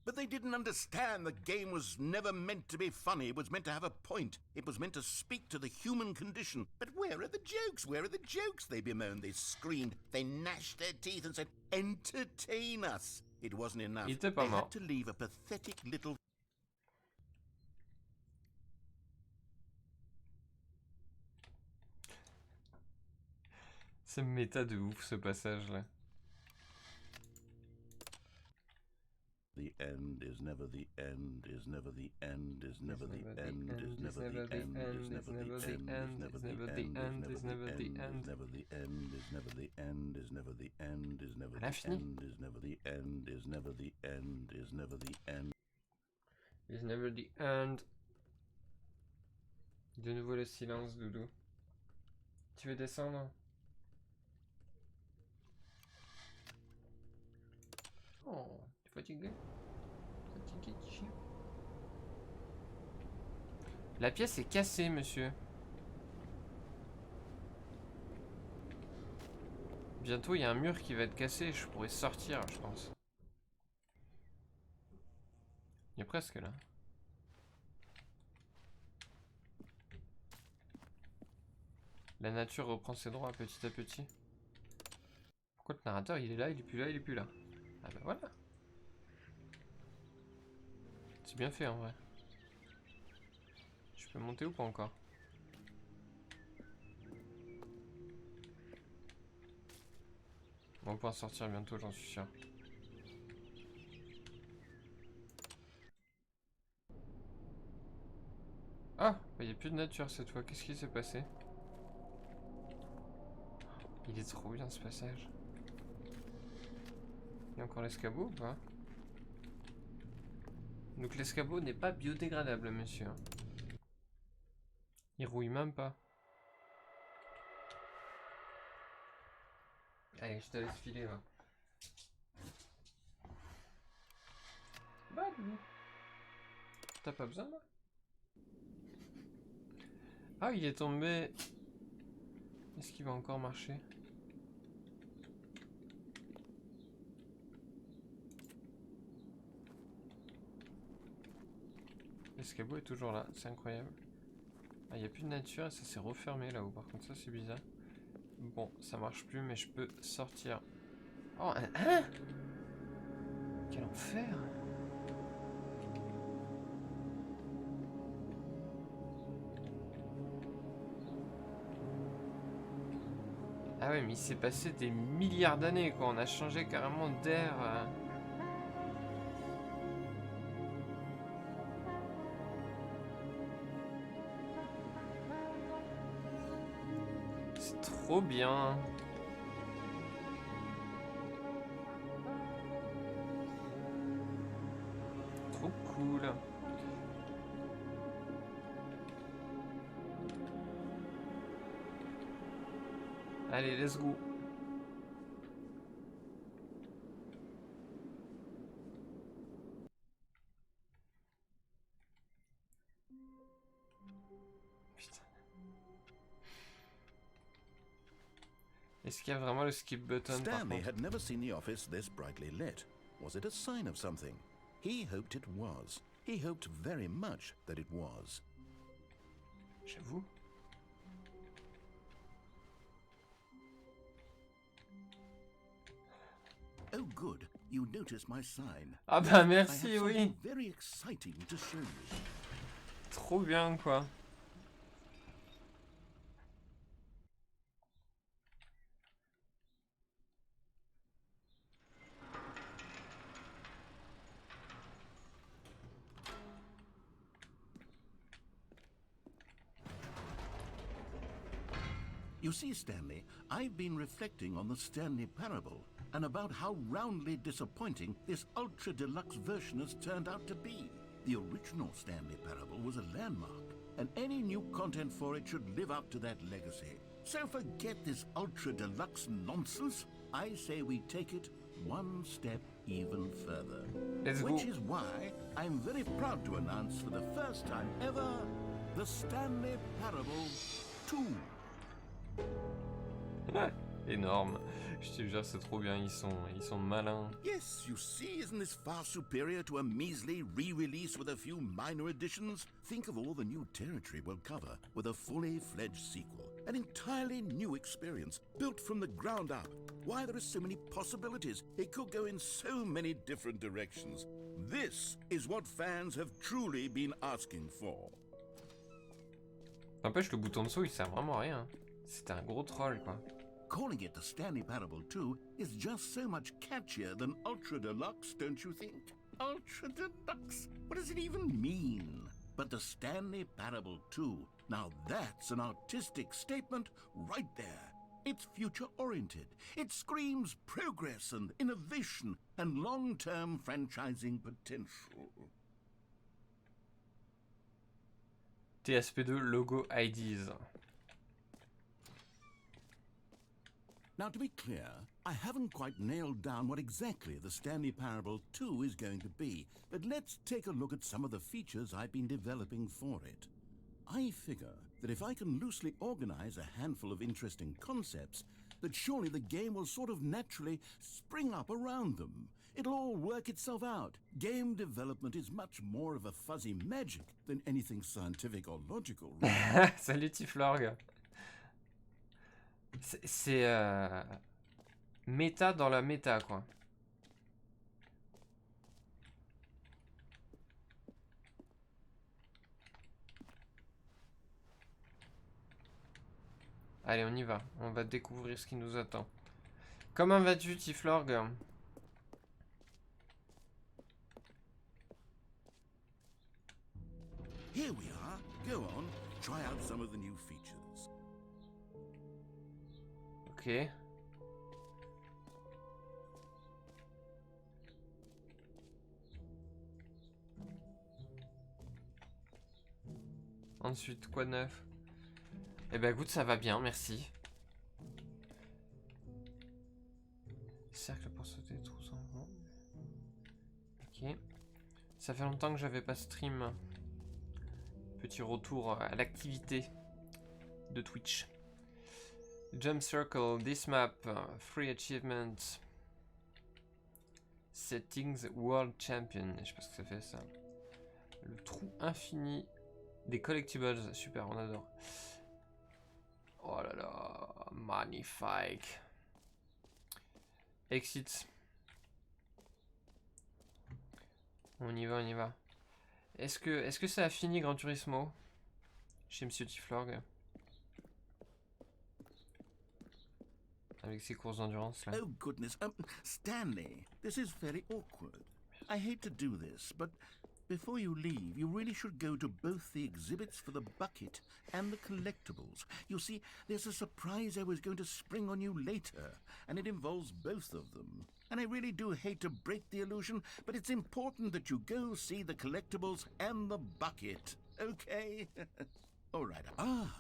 But they didn't understand the game was never meant to be funny. It was meant to have a point. It was meant to speak to the human condition. But where are the jokes? Where are the jokes? They bemoaned, they screamed, they gnashed their teeth and said, entertain us. It wasn't enough. Il était pas They mort. had to leave a pathetic little... C'est méta de ouf, ce passage-là. The end is never the end, is never the end, is never the end, is never the end, is never the end, is never the end, is never the end, is never the end, is never the end, is never the end, is never the end, is never the end, is never the end, is never the end. Is never the end. De nouveau le silence, Doudou. Tu veux descendre? Oh, tu es fatigué? Fatigué, chien. La pièce est cassée, monsieur. Bientôt, il y a un mur qui va être cassé. Je pourrais sortir, je pense. Il est presque là. La nature reprend ses droits petit à petit. Pourquoi le narrateur il est là, il est plus là, il est plus là? Ah bah voilà. C'est bien fait en vrai. Je peux monter ou pas encore? On va pouvoir sortir bientôt, j'en suis sûr. Ah, il n'y a plus de nature cette fois. Qu'est-ce qui s'est passé? Il est trop bien ce passage. Il y a encore l'escabeau ou pas? Donc l'escabeau n'est pas biodégradable, monsieur. Il rouille même pas. Allez, je te laisse filer, va. Bah, t'as pas besoin, là? Ah, il est tombé. Est-ce qu'il va encore marcher? L'escabeau est toujours là, c'est incroyable. Ah, il n'y a plus de nature et ça s'est refermé là-haut. Par contre, ça c'est bizarre. Bon, ça marche plus, mais je peux sortir. Oh, hein? Quel enfer! Ah ouais, mais il s'est passé des milliards d'années, quoi. On a changé carrément d'air. C'est trop bien. Trop cool. Allez, let's go. Putain. Est-ce qu'il y a vraiment le skip button par Stanley contre? had never seen the office this brightly lit. Was it a sign of something? He hoped it was. He hoped very much that it was. J'avoue. Oh good, you noticed my sign. Ah bah I merci, have oui. something very exciting to show you. Trop bien, quoi. You see, Stanley, I've been reflecting on the Stanley Parable and about how roundly disappointing this ultra deluxe version has turned out to be. The original Stanley Parable was a landmark, and any new content for it should live up to that legacy. So forget this ultra deluxe nonsense. I say we take it one step even further. Let's go. Which is why I'm very proud to announce for the first time ever the Stanley Parable 2. Énorme. Je te jure, c'est trop bien. Ils sont malins. Yes, you see, isn't this far superior to a measly re-release with a few minor additions? Think of all the new territory we'll cover with a fully fledged sequel. An entirely new experience, built from the ground up. Why, there are so many possibilities. It could go in so many different directions. This is what fans have truly been asking for. N'empêche, le bouton de saut, il sert vraiment à rien. C'était un gros troll, quoi. Calling it the Stanley Parable 2 is just so much catchier than Ultra Deluxe, don't you think? Ultra Deluxe? What does it even mean? But the Stanley Parable 2, now that's an artistic statement right there. It's future-oriented. It screams progress and innovation and long-term franchising potential. TSP2 logo IDs. Now, to be clear, I haven't quite nailed down what exactly the Stanley Parable 2 is going to be, but let's take a look at some of the features I've been developing for it. I figure that if I can loosely organize a handful of interesting concepts, that surely the game will sort of naturally spring up around them. It'll all work itself out. Game development is much more of a fuzzy magic than anything scientific or logical. Really. Salut Tiflorg. C'est méta dans la méta, quoi. Allez, on y va. On va découvrir ce qui nous attend. Comment vas-tu, Tiflorg? Here we are. Go on, try out some of the new features. Ok. Ensuite, quoi de neuf? Eh ben écoute, ça va bien, merci. cercle pour sauter, trous sans vent. Ok. Ça fait longtemps que j'avais pas stream. Petit retour à l'activité de Twitch. Jump Circle, this map, free achievement, settings, world champion. Je sais pas ce que ça fait ça. Le trou infini des collectibles, super, on adore. Oh là là, magnifique. Exit. On y va, on y va. Est-ce que ça a fini Gran Turismo chez Monsieur Tiflorg? Avec ses courses d'endurance là. Oh goodness, Stanley, this is very awkward. I hate to do this, but before you leave, you really should go to both the exhibits for the bucket and the collectibles. You see, there's a surprise I was going to spring on you later, and it involves both of them. And I really do hate to break the illusion, but it's important that you go see the collectibles and the bucket, okay? All right. Ah,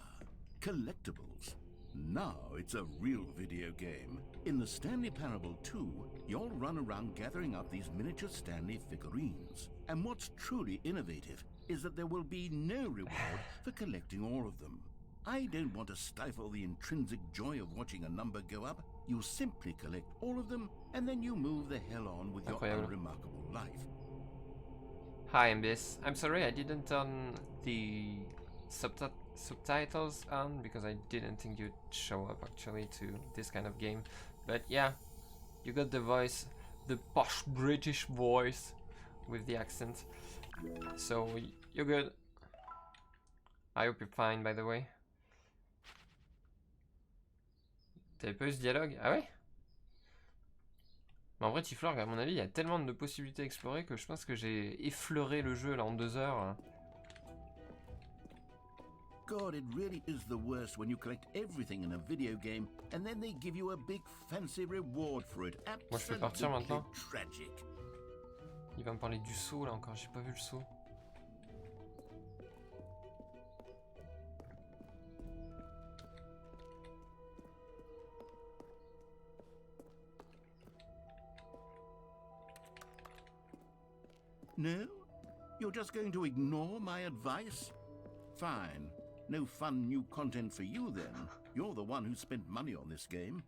collectibles. Now it's a real video game. In the Stanley Parable 2, you'll run around gathering up these miniature Stanley figurines. And what's truly innovative is that there will be no reward for collecting all of them. I don't want to stifle the intrinsic joy of watching a number go up. You simply collect all of them, and then you move the hell on with your unremarkable life. Hi, Abyss. I'm sorry I didn't turn the subtitles on because I didn't think you'd show up actually to this kind of game. But yeah, you got the voice, the posh British voice with the accent. So you're good. I hope you're fine, by the way. T'avais pas eu ce dialogue? Ah ouais? Mais en vrai, Tiflorg, à mon avis, il y a tellement de possibilités à explorer que je pense que j'ai effleuré le jeu là en 2 heures. God, it really is the worst when you collect everything in a video game and then they give you a big fancy reward for it. Moi je peux partir maintenant. Tragic. Il va me parler du saut là encore, j'ai pas vu le saut. No? You're just going to ignore my advice? Fine. No fun new content for you then. You're the one who spent money on this game.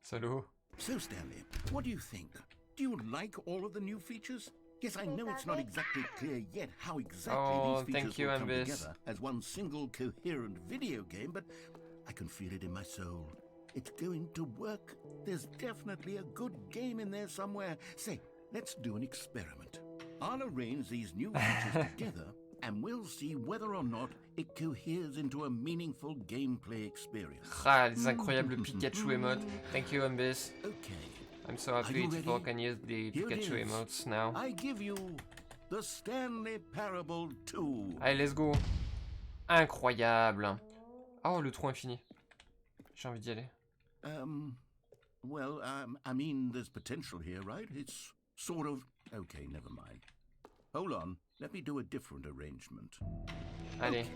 Salaud. So Stanley, what do you think? Do you like all of the new features? Yes, I know it's not exactly clear yet how exactly these features will come together as one single coherent video game, but I can feel it in my soul. It's going to work. There's definitely a good game in there somewhere. Say, let's do an experiment. I'll arrange these new features together, and we'll see whether or not it coheres into a meaningful gameplay experience. Ah, les incroyables Pikachu emotes. Thank you, Abyss. Okay. I'm so happy people can use the Pikachu emotes now. I give you the Stanley Parable 2. Allez, let's go. Incroyable. Oh, le trou infini. J'ai envie d'y aller. Well, I mean, there's potential here, right? It's sort of... Okay, never mind. Hold on, let me do a different arrangement. Allez. Okay,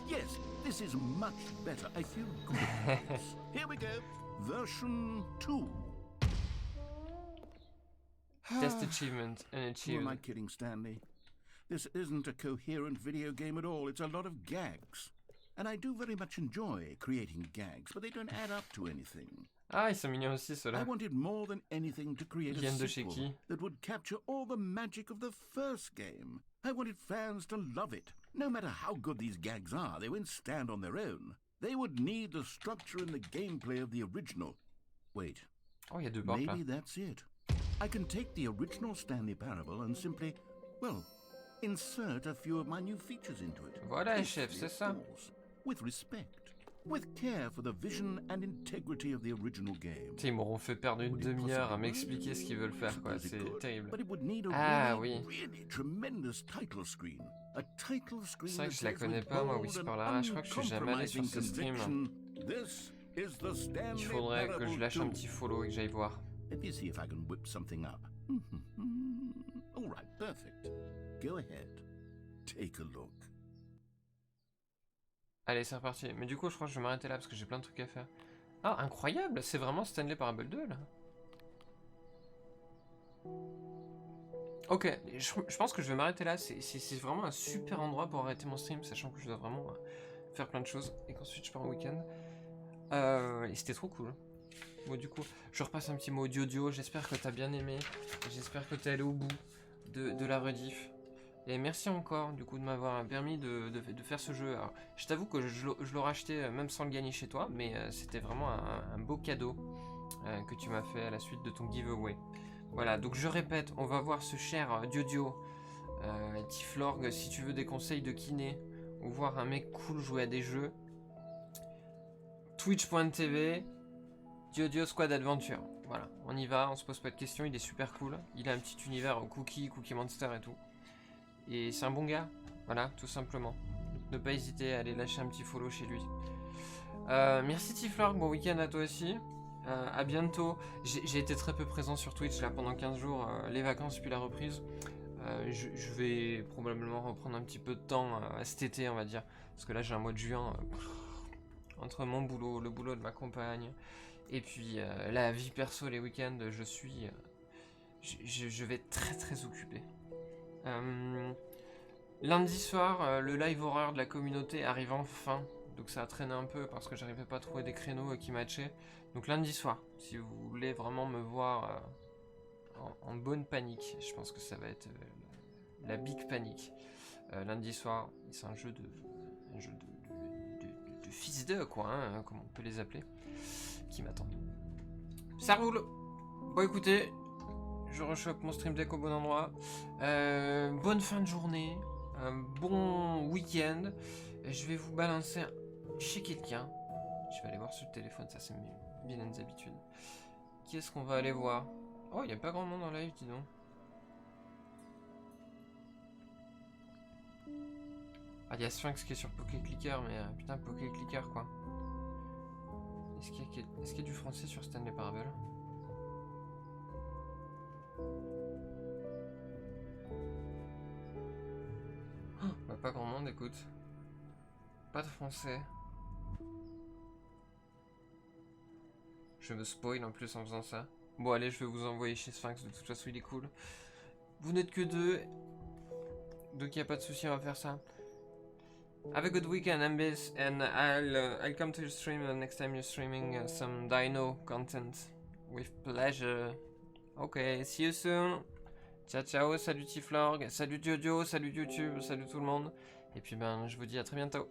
yes, this is much better. I feel good about this. Here we go. Version 2. Test achievement and Who achieved. am I kidding, Stanley? This isn't a coherent video game at all. It's a lot of gags. And I do very much enjoy creating gags, but they don't add up to anything. Ah, ils sont mignons aussi, ceux-là. I wanted more than anything to create a sequel that would capture all the magic of the first game. I wanted fans to love it. No matter how good these gags are, they won't stand on their own. They would need the structure and the gameplay of the original. Wait. Oh, il y a deux portes là. Maybe that's it. I can take the original Stanley Parable and simply, well, insert a few of my new features into it. Voilà, chef, c'est ça. With respect. With care for the vision and integrity of the original game. Ils m'auront fait perdre une demi-heure à m'expliquer ce qu'ils veulent faire, quoi. C'est terrible. But it would need a really tremendous title screen. A title screen. C'est vrai que je la connais pas, moi, Whisper Lara. Je crois que je suis jamais allé sur ce stream. Il faudrait que je lâche un petit follow et que j'aille voir. Let me see if I can whip something up. All right, perfect. Go ahead. Take a look. Allez, c'est reparti. Mais du coup, je crois que je vais m'arrêter là parce que j'ai plein de trucs à faire. Ah, incroyable, c'est vraiment Stanley Parable 2, là. Ok, je pense que je vais m'arrêter là. C'est vraiment un super endroit pour arrêter mon stream, sachant que je dois vraiment faire plein de choses et qu'ensuite je pars au week-end. Et c'était trop cool. Bon, du coup, je repasse un petit mot audio. J'espère que t'as bien aimé. J'espère que t'es allé au bout de la rediff. Et merci encore, du coup, de m'avoir permis de faire ce jeu. Alors, je t'avoue que je l'aurais acheté même sans le gagner chez toi, mais c'était vraiment un beau cadeau que tu m'as fait à la suite de ton giveaway. Voilà, donc je répète, on va voir ce cher Diodio, Tiflorg, si tu veux des conseils de kiné, ou voir un mec cool jouer à des jeux, twitch.tv, DiodioSquadAdventure. Voilà, on y va, on se pose pas de questions, il est super cool, il a un petit univers Cookie Monster et tout. Et c'est un bon gars, voilà, tout simplement. Donc ne pas hésiter à aller lâcher un petit follow chez lui. Merci Tiflorg, bon week-end à toi aussi. À bientôt. J'ai été très peu présent sur Twitch là pendant 15 jours, les vacances puis la reprise. Je vais probablement reprendre un petit peu de temps cet été, on va dire. Parce que là j'ai un mois de juin entre mon boulot, le boulot de ma compagne, et puis la vie perso, les week-ends, je vais être très occupé. Lundi soir, le live horreur de la communauté arrive enfin. Donc ça a traîné un peu parce que j'arrivais pas à trouver des créneaux qui matchaient. Donc lundi soir, si vous voulez vraiment me voir en bonne panique, je pense que ça va être la big panique. Lundi soir, c'est un jeu de fils d'eux, quoi, hein, comme on peut les appeler, qui m'attendent. Ça roule. Bon écoutez, je rechoppe mon stream deck au bon endroit. Bonne fin de journée, bon week-end. Je vais vous balancer chez quelqu'un. Je vais aller voir sur le téléphone, ça c'est mes vilaines habitudes. Qui est-ce qu'on va aller voir? Oh, il n'y a pas grand monde en live, dis donc. Ah, il y a Sphinx qui est sur Poké Clicker, mais putain, Poké Clicker quoi. Est-ce qu'il y a du français sur Stanley Parable? Oh, bah, pas grand monde, écoute. Pas de français. Je me spoil en plus en faisant ça. Bon allez, je vais vous envoyer chez Sphinx, de toute façon il est cool. Vous n'êtes que deux, donc y a pas de souci, on va faire ça. Have a good weekend, Ambis, and I'll come to your stream next time you're streaming some dino content. With pleasure. Ok, see you soon. Ciao ciao, salut Tiflorg, salut Diodio, salut YouTube, salut tout le monde. Et puis ben, je vous dis à très bientôt.